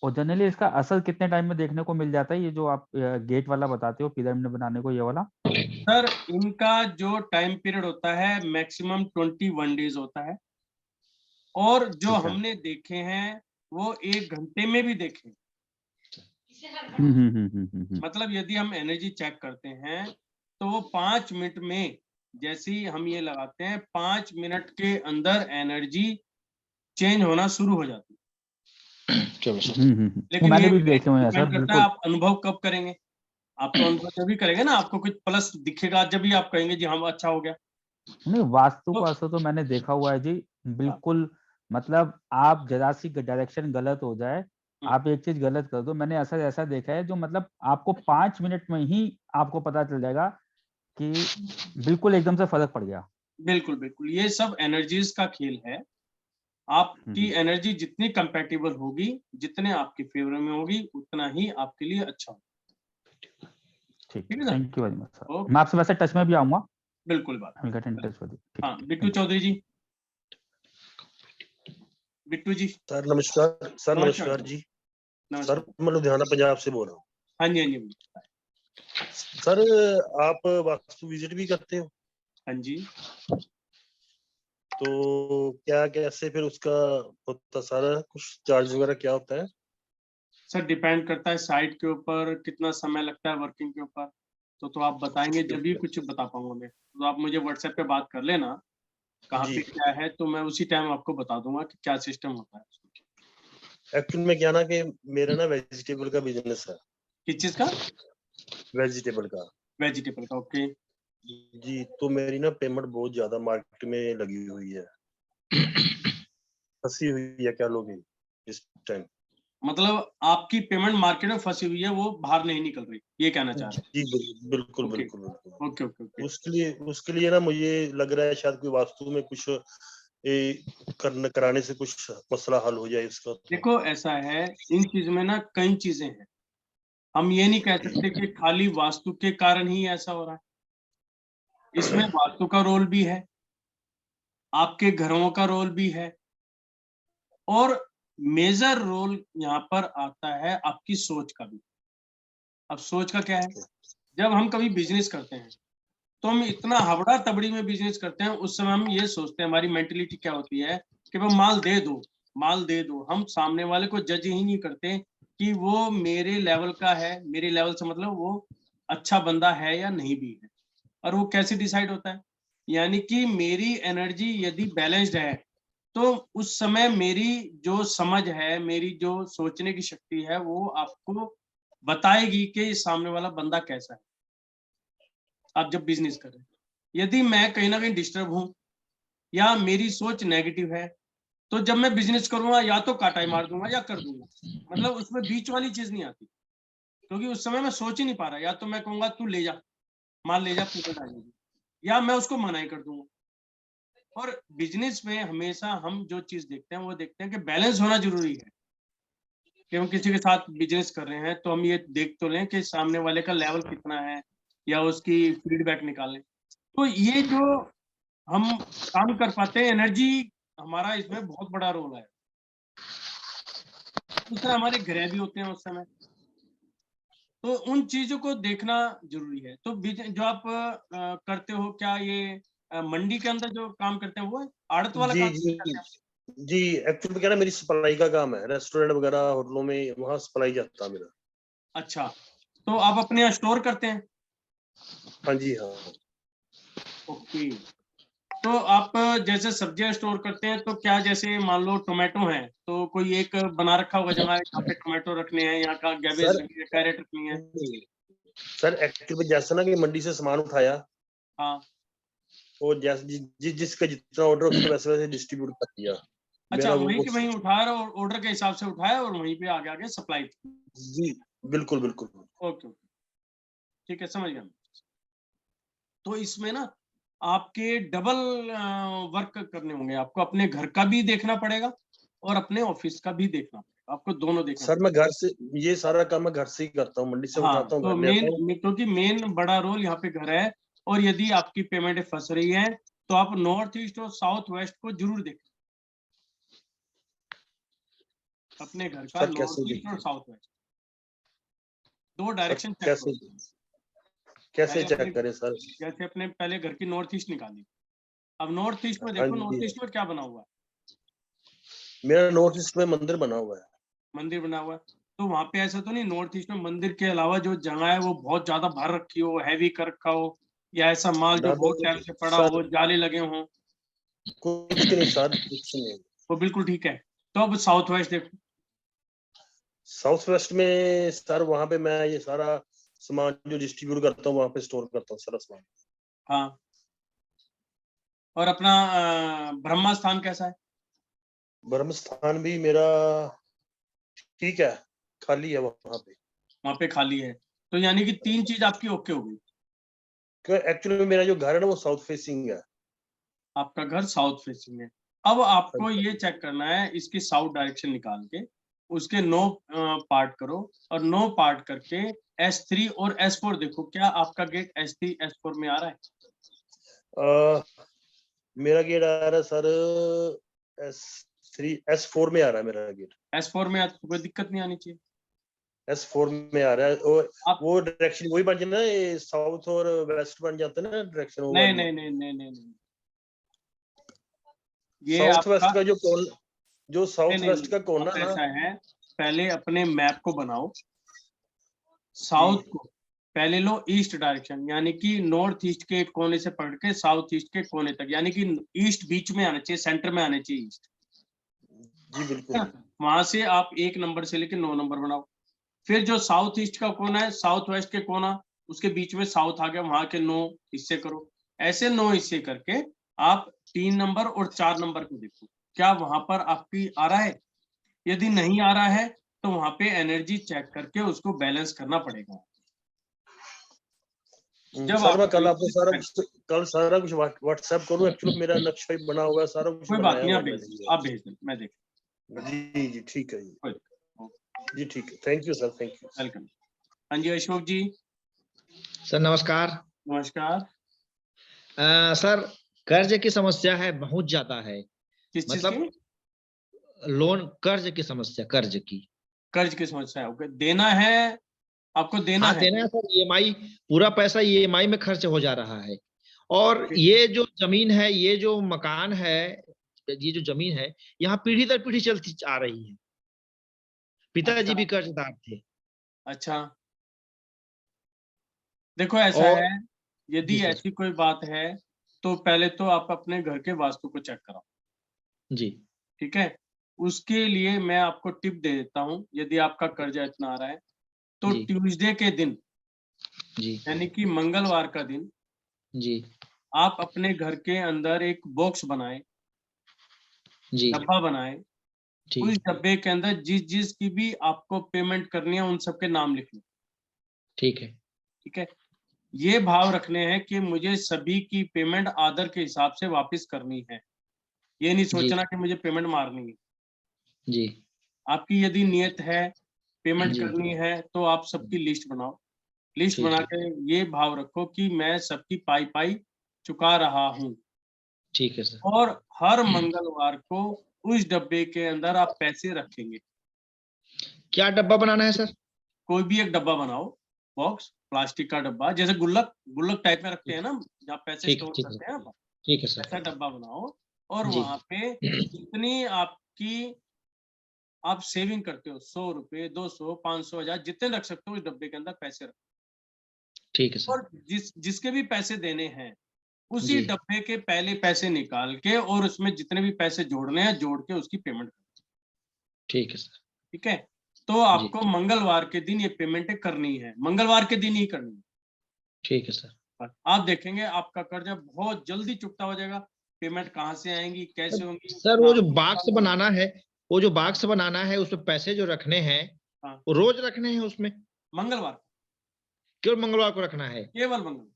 और जनरली इसका असर कितने टाइम में देखने को मिल जाता है, ये जो आप गेट वाला बताते हो पिरामिड बनाने को, ये वाला? हैं। सर, इनका जो टाइम पीरियड होता है मैक्सिमम 21 डेज होता है, और जो ठीक है। हमने देखे हैं वो 1 घंटे में भी देखे हैं। मतलब यदि हम एनर्जी चेक करते हैं, तो वो 5 मिनट में, जैसे ही हम ये लगाते हैं 5 मिनट के अंदर एनर्जी चेंज होना शुरू हो जाती है। चलो सर। वो लेकिन मैंने ये भी देखे हुए हैं सर, डिपेंड करता है बिल्कुल। आप अनुभव कब करेंगे। आप तो अनुभव जब भी करेंगे ना, आपको कुछ प्लस दिखेगा जब भी आप कहेंगे जी हाँ अच्छा हो गया। नहीं, वास्तु तो को असर तो मैंने देखा हुआ है जी, हाँ, बिल्कुल। मतलब आप जरा सी डायरेक्शन गलत हो जाए, आप एक चीज गलत कर दो, मैंने असर ऐसा देखा है जो मतलब आपको 5 मिनट में ही आपको पता चल जाएगा कि बिल्कुल एकदम से फर्क पड़ गया। बिल्कुल बिल्कुल, ये सब एनर्जीज का खेल है। आपकी एनर्जी जितनी कंपैटिबल होगी, जितने आपके फेवर में होगी, उतना ही आपके लिए अच्छा होगा। ठीक, ठीक है sir? Thank you very much sir. Okay, मैं आपसे वैसे टच में भी आऊंगा, बिल्कुल बात। I will get in touch with you. ठीक हाँ, है, Bittu thank you. Chaudhary ji. Bittu ji, sir नमस्कार। सर नमस्कार जी। नमस्कार। सर मैं लुधियाना पंजाब से बोल रहा हूँ। हाँ जी, हाँ जी। सर आप वास्तु विजिट भी करते हो? हाँ जी। तो क्या कैसे फिर उसका होता सारा कुछ चार्ज वगैरह क्या होता है? सर डिपेंड करता है साइट के ऊपर, कितना समय लगता है वर्किंग के ऊपर। तो आप बताएंगे जब भी कुछ बता पाऊंगा मैं। तो आप मुझे व्हाट्सएप पे बात कर लेना, कहाँ जी। पे क्या है, तो मैं उसी टाइम आपको बता दूंगा कि क्या सिस्टम होता है। एक्चुअली में क्या ना कि मेरा ना वेजिटेबल का बिजनेस है। किस चीज का? वेजिटेबल का। वेजिटेबल का, ओके। जी, तो मेरी ना पेमेंट बहुत ज्यादा मार्केट में लगी हुई है, फंसी हुई है क्या लोगे इस टाइम। मतलब आपकी पेमेंट मार्केट में फंसी हुई है, वो बाहर नहीं निकल रही, ये कहना चाह रहे हैं? जी बिल्कुल ओके, बिल्कुल बिल्कुल। Okay, okay, okay. उसके लिए ना मुझे लग रहा है शायद कोई वास्तु में कुछ कराने से कुछ मसला हल हो जाए उसका। देखो ऐसा है, इन चीजों में ना कई चीजें हैं। हम ये नहीं कह सकते कि खाली वास्तु के कारण ही ऐसा हो रहा है। इसमें वास्तु का रोल भी है, आपके घरों का रोल भी है, और मेजर रोल यहाँ पर आता है आपकी सोच का भी। अब सोच का क्या है? जब हम कभी बिजनेस करते हैं, तो हम इतना हबड़ा तबड़ी में बिजनेस करते हैं, उस समय हम ये सोचते हैं, हमारी मेंटेलिटी क्या होती है कि वो माल दे दो, माल दे दो। हम सामने वाले को जज ही नहीं करते कि वो मेरे लेवल का है, मेरे लेवल से मतलब वो अच्छा बंदा है या नहीं भी है। और वो कैसे डिसाइड होता है? यानी कि मेरी एनर्जी यदि बैलेंस्ड है, तो उस समय मेरी जो समझ है, मेरी जो सोचने की शक्ति है, वो आपको बताएगी कि सामने वाला बंदा कैसा है। आप जब बिजनेस कर रहे हैं, यदि मैं कहीं ना कहीं डिस्टर्ब हूं या मेरी सोच नेगेटिव है, तो जब मैं बिजनेस करूंगा या तो काटा ही मार दूंगा या कर दूंगा। मतलब उसमें बीच वाली चीज नहीं आती, क्योंकि उस समय मैं सोच ही नहीं पा रहा। या तो मैं कहूंगा तू ले जा, माल ले जा, पेमेंट आ जाएगी, या मैं उसको मना ही कर दूंगा। और बिजनेस में हमेशा हम जो चीज देखते हैं, वो देखते हैं कि बैलेंस होना जरूरी है। कि हम किसी के साथ बिजनेस कर रहे हैं, तो हम ये देख तो लें कि सामने वाले का लेवल कितना है, या उसकी फीडबैक निकालें। तो ये जो हम काम कर पाते हैं, एनर्जी हमारा इसमें बहुत बड़ा रोल है। दूसरा, हमारे ग्रह भी होते हैं उस समय, तो उन चीजों को देखना जरूरी है। तो जो आप करते हो, क्या ये मंडी के अंदर जो काम करते हैं, वो आड़त वाला जी काम जी करते हैं? जी, एक्चुअली क्या ना मेरी सप्लाई का काम है, रेस्टोरेंट वगैरह होटलों में वहाँ सप्लाई जाता है मेरा। अच्छा, तो आप अपने यहाँ स्टोर करते हैं? हाँ जी हाँ। ओके। तो आप जैसे सब्जियां स्टोर करते हैं, तो क्या जैसे मान लो टोमेटो है, तो कोई एक बना रखा होगा जगह यहाँ पे टोमेटो रखने हैं, यहाँ का कैबेज रखनी है, कैरेट रखनी है? सर एक्चुअली जैसे ना कि मंडी से सामान उठाया, हाँ। और जैसे जिसका जितना ऑर्डर उसको वैसे वैसे डिस्ट्रीब्यूट कर दिया। अच्छा, मेरा वहीं वो के वहीं उठाया और ऑर्डर के हिसाब से उठाया और वहीं पे आगे आगे सप्लाई। जी बिल्कुल बिल्कुल। ओके, ओके, ठीक है, समझ गया। तो इसमें ना आपके डबल वर्क करने होंगे। आपको अपने घर का भी देखना पड़ेगा और अपने ऑफिस का भी देखना पड़ेगा। आपको दोनों देखना सर मैं घर से ये सारा काम मैं घर से ही करता हूँ, मंडी से पड़ेगा। हाँ, उठाता हूँ, तो घर ले आता हूँ। क्योंकि मेन बड़ा रोल यहाँ पे घर है। और यदि आपकी पेमेंट फंस रही है, तो आप नॉर्थ ईस्ट और साउथ वेस्ट को जरूर देखें, अपने घर का सर नॉर्थ कैसे ईस्ट और साउथ वेस्ट, दो सर डायरेक्शन चेक कैसे करो। कैसे पहले चेक करें सर? जैसे अपने पहले घर की नॉर्थ ईस्ट निकाली। अब नॉर्थ ईस्ट में हाँ देखो, जी, नॉर्थ ईस्ट में क्या बना हुआ है? मेरा नॉर्थ ईस्ट में मंदिर बना हुआ है। मंदिर बना हुआ है। तो वहां पे ऐसा तो नहीं नॉर्थ ईस्ट में मंदिर के अलावा जो जगह है वो बहुत ज्यादा भर रखी हो, हैवी कर रखा हो, या ऐसा माल जो बहुत टाइम से पड़ा सर हो, जाले लगे हों? कुछ नहीं सर, कुछ नहीं। वो बिल्कुल ठीक है। तो अब साउथ वेस्ट देखो, साउथ वेस्ट में सर वहां पे मैं ये सारा सामान जो डिस्ट्रीब्यूट करता हूँ वहां पे स्टोर करता हूँ सारा सामान। हाँ, और अपना ब्रह्मा स्थान कैसा है? ब्रह्म स्थान भी मेरा ठीक है, खाली है वहां पे। वहां पे खाली है, तो यानी कि 3 चीज आपकी ओके हो गई। एक्चुअली में मेरा जो घर है ना वो साउथ फेसिंग है। आपका घर साउथ फेसिंग है। अब आपको ये चेक करना है, इसकी साउथ डायरेक्शन निकाल के उसके 9 पार्ट करो, और 9 पार्ट करके S3 और S4 देखो, क्या आपका गेट S3 S4 में आ रहा है? मेरा गेट आ रहा है सर S3 S4 में आ रहा है मेरा गेट। S4 में तो कोई दिक्कत नहीं आनी चाहिए। S4 में आ रहा है। आप वो डायरेक्शन वही बन जाता है ना, ये साउथ और वेस्ट बन जाता है ना डायरेक्शन वो नहीं वाली। नहीं नहीं नहीं नहीं नहीं, ये साउथ आपका वेस्ट का जो नहीं साउथ नहीं वेस्ट नहीं, का अब कोना ना। ऐसा है, पहले अपने मैप को बनाओ, जी साउथ को पहले लो ईस्ट डायरेक्शन, यानी कि नॉर्थ ईस्ट के एक कोने से पकड़ के साउथ ईस्ट के कोने तक, यानी कि ईस्ट बीच में आना चाहिए, सेंटर में आना चाहिए ईस्ट। जी बिल्कुल। वहां से आप 1 नंबर से लेके 9 नंबर बनाओ। फिर जो साउथ ईस्ट का कोना है, साउथ वेस्ट के कोना, उसके बीच में साउथ आ गया, वहां के 9 हिस्से करो। ऐसे 9 हिस्से करके आप 3 नंबर और 4 नंबर को देखो, क्या वहां पर आपकी आ रहा है? यदि नहीं आ रहा है तो वहां पे एनर्जी चेक करके उसको बैलेंस करना पड़ेगा। जब सर मैं आपको कल आपको ये सारा कुछ व्हाट्सएप करूँ। एक्चुअली मेरा नक्शा भी बना हुआ है, सारा कुछ कोई बात बनाया नहीं, हुआ आप भेज मैंने। दो, आप भेज दो, मैं देख जी जी ठीक है जी। कोई दिक्कत। जी ठीक है, thank you sir, thank you. Welcome. हाँ जी अशोक जी। सर नमस्कार। नमस्कार। सर कर्ज की समस्या है, बहुत ज्यादा है। किस चीज मतलब की? लोन कर्ज की समस्या, कर्ज की। कर्ज की समस्या है, ओके, देना है, आपको देना हाँ है। देना है सर, ईएमआई पूरा पैसा ईएमआई में खर्च हो जा रहा है। और ये जो जमीन है, ये जो मकान है, ये जो जमीन है, यहाँ पीढ़ी दर पीढ़ी चलती आ रही है। पिताजी भी कर्जदार थे। अच्छा, देखो ऐसा और है, जी यदि सर। ऐसी कोई बात है तो पहले तो आप अपने घर के वास्तु को चेक कराओ, जी ठीक है? उसके लिए मैं आपको टिप दे देता हूँ, यदि आपका कर्जा इतना आ रहा है तो जी ट्यूसडे के दिन, जी यानी कि मंगलवार का दिन, जी आप अपने घर के अंदर एक बॉक्स बनाएं, जी डब्बा बनाएं, ठीक उस डब्बे के अंदर जिस जिस की भी आपको पेमेंट करनी है उन सबके नाम लिख लो, ठीक है। ठीक है? ये भाव रखने हैं कि मुझे सभी की पेमेंट आदर के हिसाब से वापस करनी है, ये नहीं जी सोचना कि मुझे पेमेंट मारनी है। जी आपकी यदि नियत है पेमेंट जी करनी है तो आप सबकी लिस्ट बनाओ, लिस्ट ठीक बना है। के ये भाव रखो कि मैं सबकी पाई पाई चुका रहा हूँ, ठीक है सर। और हर मंगलवार को उस डब्बे के अंदर आप पैसे रखेंगे। क्या डब्बा बनाना है सर? कोई भी एक डब्बा बनाओ, बॉक्स, प्लास्टिक का डब्बा, जैसे गुल्लक गुल्लक टाइप में रखते हैं ना, जहाँ पैसे ठीक है, स्टोर ठीक है, करते हैं आप, ठीक है ऐसा सर। डब्बा बनाओ, और जी वहां पे जितनी आपकी आप सेविंग करते हो, 100 रुपए, 200, 500, 1000, जितने रख सकते हो उस डब्बे के अंदर पैसे रखो, ठीक है सर। और जिसके भी पैसे देने हैं उसी जी डब्बे के पहले पैसे निकाल के और उसमें जितने भी पैसे जोड़ने हैं जोड़ के उसकी पेमेंट करो, ठीक है सर। ठीक है? तो जी आपको मंगलवार के दिन ये पेमेंट करनी है, मंगलवार के दिन ही करनी है। ठीक है सर। आप देखेंगे आपका कर्जा बहुत जल्दी चुकता हो जाएगा। पेमेंट कहाँ से आएंगी, कैसे होंगी, सर उतना वो जो आपको बॉक्स पता होगा। बनाना है, वो जो बॉक्स बनाना है उसमें पैसे जो रखने हैं, हाँ, वो रोज रखने हैं उसमें? मंगलवार, केवल मंगलवार को रखना है? केवल मंगलवार,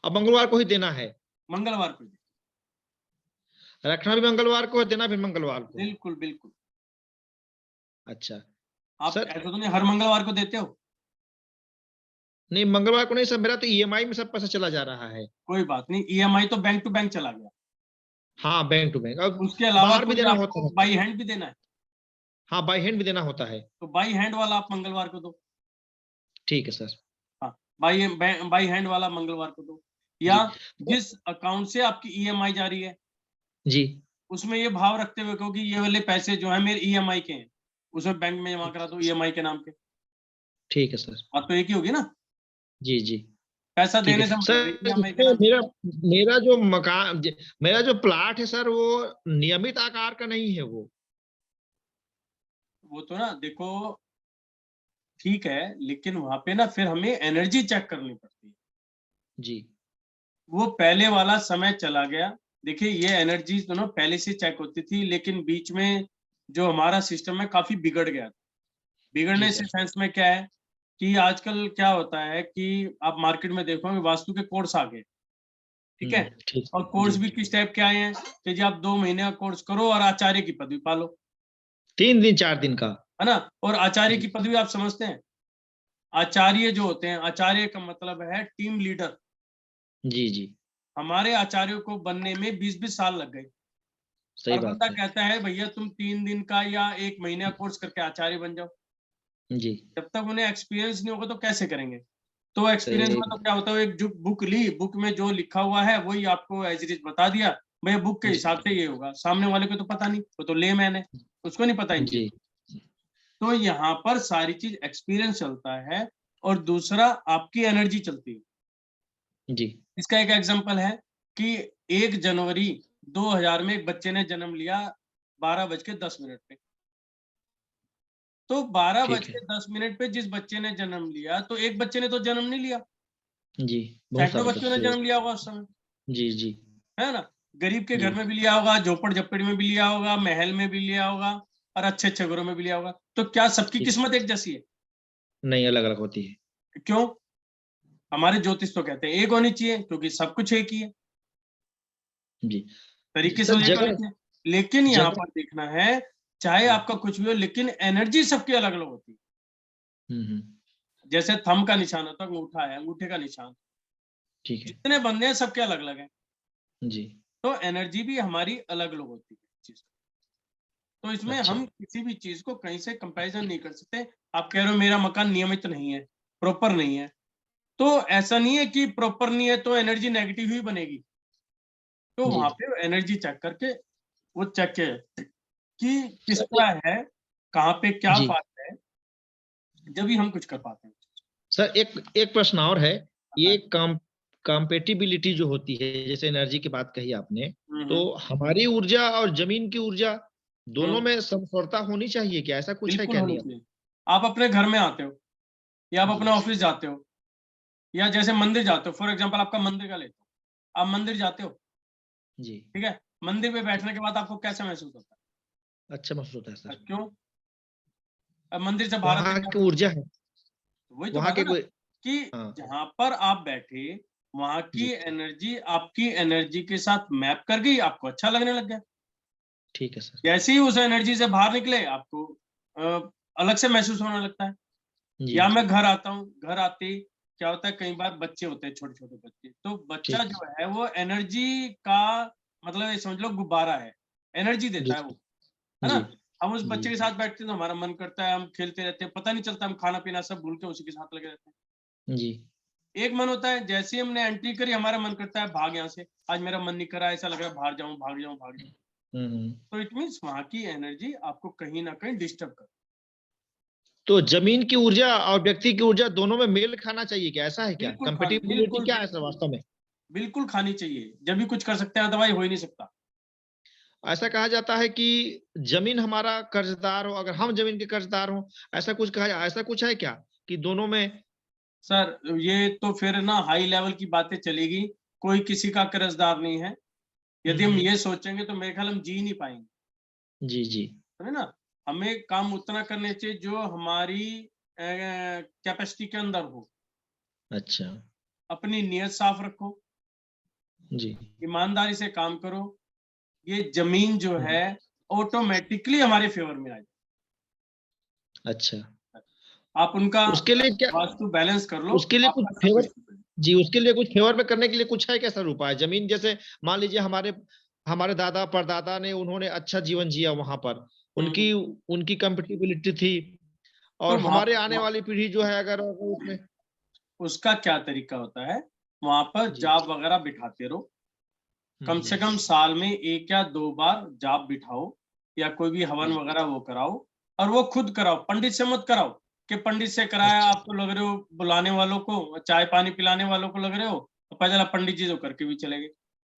अब मंगलवार को ही देना है? मंगलवार को। रखना भी मंगलवार को है, देना भी मंगलवार को है? बिल्कुल बिल्कुल। अच्छा आप सर। ऐसा तो नहीं हर मंगलवार को देते हो? नहीं मंगलवार को नहीं सर, मेरा तो ईएमआई में सब पैसा चला जा रहा है। कोई बात नहीं, ईएमआई तो बैंक टू बैंक चला गया, हाँ बैंक टू बैंक, अब उसके अलावा बाहर भी कोई देना होता आपको है। बाई हैंड भी देना है, हाँ बाई हैंड भी देना होता है। तो बाई हैंड वाला आप मंगलवार को दो। ठीक है सर। हाँ, बाई हैंड वाला मंगलवार को दो, या जी जिस अकाउंट से आपकी ईएमआई जा रही है जी उसमें ये भाव रखते हुए कहो कि ये वाले पैसे जो है मेरे ईएमआई के हैं, उसमें बैंक में जमा करा दो ईएमआई के नाम पे। ठीक है सर। बात तो एक ही होगी ना, जी जी पैसा ठीक देने है से मतलब सर। ईएमआई के इसमें नाम पे। मेरा मेरा जो मकान, मेरा जो प्लाट है सर, वो नियमित आकार का नहीं है वो। वो तो ना देखो ठीक है, लेकिन वहां पे ना फिर हमें एनर्जी चेक करनी पड़ती है। जी वो पहले वाला समय चला गया। देखिए ये एनर्जी दोनों पहले से चेक होती थी, लेकिन बीच में जो हमारा सिस्टम है काफी बिगड़ गया। बिगड़ने जी से सर। सेंस में क्या है कि आजकल क्या होता है कि आप मार्केट में देखोगे वास्तु के कोर्स आ गए, ठीक है? ठीक। और कोर्स जी भी किस टाइप के आए हैं कि जी आप 2 महीने का कोर्स करो और आचार्य की पदवी पालो, 3 दिन 4 दिन का। है ना? और आचार्य जी की पदवी आप समझते हैं? आचार्य जो होते हैं, आचार्य का मतलब है टीम लीडर। जी जी, हमारे आचार्यों को बनने में 20-20 साल लग गए। सही और बात बंदा है। कहता है भैया तुम 3 दिन का या 1 महीने का कोर्स करके आचार्य बन जाओ। जी जब तक उन्हें एक्सपीरियंस नहीं होगा तो कैसे करेंगे? तो एक्सपीरियंस सही। में तो क्या होता है, एक जो बुक ली, बुक में जो लिखा हुआ है वही आपको एज़ इट इज़ बता दिया, भैया बुक के जी हिसाब से ये होगा। सामने वाले को तो पता नहीं, वो तो लेमैन है, उसको नहीं पता इन जी चीज़ों। तो यहाँ पर सारी चीज़ एक्सपीरियंस चलता है और दूसरा आपकी एनर्जी चलती है। जी इसका एक एग्जांपल है कि 1 जनवरी 2000 में एक बच्चे ने जन्म लिया 12 बज के 10 मिनट पे। तो 12 बज ठीक है। के 10 मिनट पे जिस बच्चे ने जन्म लिया, तो एक बच्चे ने तो जन्म नहीं लिया, जी, बहुत सैकड़ों सारे बच्चों ने बच्चे। जन्म लिया होगा उस समय, जी जी है ना? गरीब के जी, घर में भी लिया होगा, झोपड़-झप्पड़ी में भी लिया होगा, महल में भी लिया होगा और अच्छे-अच्छे घरों में भी लिया होगा। तो क्या सबकी ठीक। किस्मत एक जैसी है? नहीं, अलग अलग होती है। क्यों? हमारे ज्योतिष तो कहते हैं एक होनी चाहिए क्योंकि सब कुछ एक ही है, जी जी, तरीके से सर तो एक होनी जगह चाहिए। लेकिन यहाँ जगह। पर देखना है, चाहे जी। आपका कुछ भी हो लेकिन एनर्जी सबकी अलग-अलग होती है। हम्म, जैसे थंब का निशान होता है, अंगूठा है, अंगूठे का निशान। ठीक है। जितने बंदे हैं सबके अलग-अलग हैं। जी। तो एनर्जी भी हमारी अलग-अलग होती है चीज़। तो इसमें अच्छा। हम किसी भी चीज़ को कहीं से कंपैरिज़न नहीं कर सकते। आप कह रहे हो मेरा मकान नियमित नहीं है, प्रॉपर नहीं है। तो ऐसा नहीं है कि प्रॉपर नहीं है तो एनर्जी नेगेटिव ही बनेगी। तो जी वहाँ पे एनर्जी चेक करके वो चेक किया जाता है कि सर किसका है, कहाँ पे क्या जी बात है, जभी हम कुछ कर पाते हैं। सर, एक एक प्रश्न और है। हाँ। ये कॉम्पेटिबिलिटी जो होती है, जैसे एनर्जी की बात कही आपने, हुँ, तो हुँ। हमारी ऊर्जा और जमीन की ऊर्जा दोनों हुँ, में समसौरता होनी चाहिए क्या? ऐसा कुछ है बिल्कुल क्या होनी नियम? चाहिए। आप अपने घर में आते हो या आप जी अपने ऑफ़िस जाते हो या जैसे मंदिर जाते हो, फॉर एग्ज़ाम्पल आपका मंदिर का लेते हो। आप मंदिर जाते हो, जी। ठीक है? मंदिर में ठीक। बैठने के बाद आपको कैसा महसूस होता अच्छा महसूस होता है है? सर। क्यों? अब मंदिर से बाहर आते वहाँ क्या की महसूस ऊर्जा होता है, है? वही तो वहाँ बात है के ना कोई। कि हाँ। जहाँ पर आप बैठे, वहाँ की जी एनर्जी आपकी एनर्जी के साथ मैप कर गई, आपको अच्छा लगने लग गया। ठीक है सर। जैसे ही उस एनर्जी से बाहर निकले, आपको अलग से महसूस होने लगता है। जी या मैं घर आता हूँ, घर आते ही क्या होता है कई बार बच्चे होते हैं, छोटे-छोटे बच्चे, तो बच्चा ठीक। जो है वो एनर्जी का मतलब ये समझ लो गुब्बारा है, एनर्जी देता जी है वो, है जी ना? हम उस जी बच्चे के साथ बैठते हैं तो हमारा मन करता है, हम खेलते रहते हैं, पता नहीं चलता हम खाना-पीना सब भूल के उसी के साथ लगे रहते हैं। जी एक मन होता है जैसे ही हमने एंट्री करी हमारा मन करता है भाग यहाँ से, आज मेरा मन नहीं कर रहा है, ऐसा लग रहा है बाहर जाऊँ, भाग जाऊँ, भाग जाऊँ। हम्म। तो इट मीन्स वहाँ की एनर्जी आपको कहीं न कहीं डिस्टर्ब कर तो जमीन की ऊर्जा और व्यक्ति की ऊर्जा दोनों में मेल खाना चाहिए क्या? ऐसा है क्या? कंपेटिबिलिटी बिल्कुल, क्या है सर वास्तव में? बिल्कुल खानी चाहिए, जब भी कुछ कर सकते हैं अदरवाइज़ हो ही नहीं सकता। ऐसा कहा जाता है कि जमीन हमारा कर्जदार हो, अगर हम जमीन के कर्जदार हों, ऐसा कुछ है क्या कि दोनों में? सर, ये तो फिर ना हाई लेवल की बातें चलेगी, कोई किसी का कर्ज़दार नहीं है। यदि हम हम्म। ये सोचेंगे तो मेरे ख्याल हम जी ही नहीं पाएँगे, जी जी है ना? हमें काम उतना करने चाहिए जो हमारी कैपेसिटी के अंदर हो। अच्छा। अपनी नीयत साफ रखो, जी। ईमानदारी से काम करो, ये ज़मीन जो हम्म, है ऑटोमैटिकली हमारे फ़ेवर में आ जाए। अच्छा। आप उनका उसके लिए क्या? वास्तु बैलेंस कर लो, उसके लिए कुछ आपका सब फेवर? कुछ ठीक हो जाएगा। जी, उसके लिए कुछ फेवर में करने के लिए कुछ है क्या सर उपाय? जमीन जैसे मान लीजिए हमारे हमारे दादा परदादा ने उन्होंने अच्छा जीवन जिया वहां पर, हुँ, उनकी हुँ। उनकी कंपेटिबिलिटी थी, तो और वहाँ हमारे पर आने वाली पीढ़ी जो है अगर उसमें। उसका क्या तरीका होता है, वहाँ पर जी। जाप वग़ैरह बिठाते रहो। कम से हम्म। कम साल में 1 या 2 बार जाप बिठाओ या कोई भी हवन जी। वग़ैरह वो कराओ और वो खुद कराओ, पंडित से मत कराओ कि पंडित से कराया अच्छा। आप तो लग रहे हो बुलाने वालों को, चाय-पानी पिलाने वालों को लग रहे हो, तो पता चला पंडित जी तो करके भी चले गए।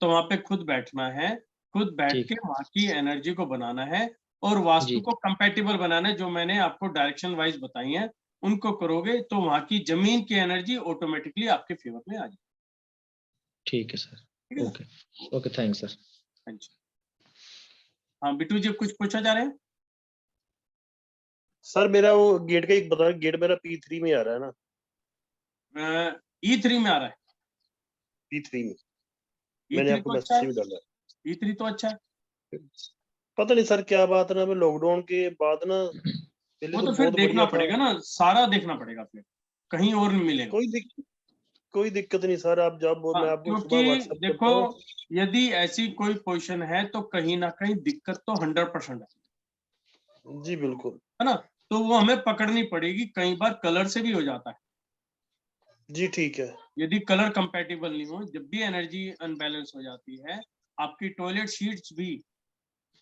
तो वहाँ पे खुद बैठना है, खुद बैठ ठीक। के वहाँ की एनर्जी को बनाना है और वास्तु जी। को कंपैटिबल बनाना है, जो मैंने आपको डायरेक्शन वाइज बताई है उनको करोगे तो वहां की जमीन की एनर्जी ऑटोमेटिकली आपके फेवर में आ जाएगी। ठीक है सर। ठीक है ना? Okay okay, thanks sir. हाँ जी। हाँ बिट्टू जी कुछ पूछा जा रहे हैं? सर मेरा वो गेट का एक बता, गेट मेरा P3 में आ रहा है ना, E3 में आ रहा है। P3 में मैंने E3 आपको तो अच्छा है, मैसेज भी डाला E3 तो अच्छा है। है। पता नहीं सर क्या बात ना, मैं लॉकडाउन के बाद ना, पहले वो तो तो फिर बहुत देखना बढ़िया था। पड़ेगा ना, सारा देखना पड़ेगा, फिर कहीं और नहीं मिलेगा। कोई दिक्कत नहीं सर, आप जब हाँ, मैं आपको सुबह क्योंकि व्हाट्सएप करता देखो हूँ। यदि ऐसी कोई पोजीशन है तो कहीं ना कहीं दिक्कत तो 100% है। जी बिल्कुल। है ना? तो वो हमें पकड़नी पड़ेगी, कई बार कलर से भी हो जाता है। जी ठीक है। यदि कलर कंपैटिबल नहीं हो, जब भी एनर्जी अनबैलेंस हो जाती है, आपकी टॉयलेट शीट्स भी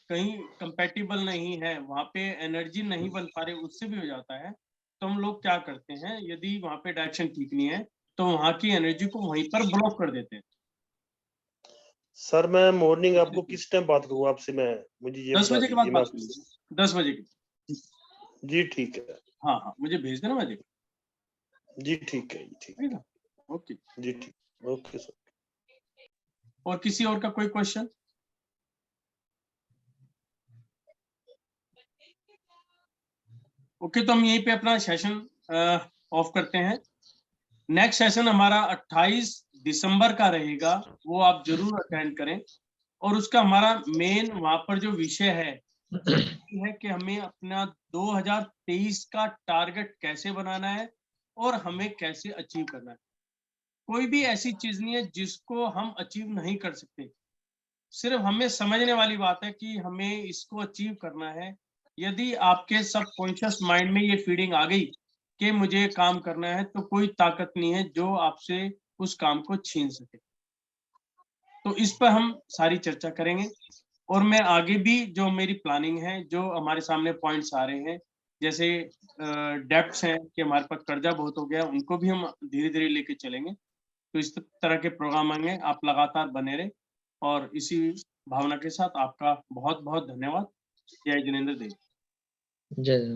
कहीं कंपैटिबल नहीं है, वहां पे एनर्जी नहीं बन पा रही, उससे भी हो जाता है। तो हम लोग क्या करते हैं, यदि वहां पे डायरेक्शन ठीक नहीं है तो वहां की एनर्जी को वहीं पर ब्लॉक कर देते हैं। सर मैं मॉर्निंग आपको किस टाइम बात करूँ आपसे, मैं मुझे ये 10 बता बजे के बाद दीजिए, मैं बात कर लीजिए, 10 बजे के। जी ठीक है। हाँ हाँ, मुझे भेज देना, मैं देख। जी ठीक है, जी ठीक है ना? ओके। जी ठीक, ओके सर। और किसी और का कोई क्वेश्चन? ओके, तो हम यहीं पे अपना सेशन ऑफ करते हैं। नेक्स्ट सेशन हमारा 28 दिसंबर का रहेगा, वो आप जरूर अटेंड करें। और उसका हमारा मेन वहां पर जो विषय है वो ये है कि हमें अपना 2023 का टारगेट कैसे बनाना है और हमें कैसे अचीव करना है। कोई भी ऐसी चीज नहीं है जिसको हम अचीव नहीं कर सकते, सिर्फ हमें समझने वाली बात है कि हमें इसको अचीव करना है। यदि आपके सबकॉन्शियस माइंड में ये फीलिंग आ गई कि मुझे ये काम करना है, तो कोई ताकत नहीं है जो आपसे उस काम को छीन सके। तो इस पर हम सारी चर्चा करेंगे। और मैं आगे भी जो मेरी प्लानिंग है, जो हमारे सामने पॉइंट्स आ रहे हैं, जैसे डेब्ट्स हैं कि हमारे पास कर्जा बहुत हो गया, उनको भी हम धीरे धीरे लेके चलेंगे। तो इस तरह के प्रोग्राम आएंगे, आप लगातार बने रहे। और इसी भावना के साथ आपका बहुत बहुत धन्यवाद। जय जिनेंद्र देव। जय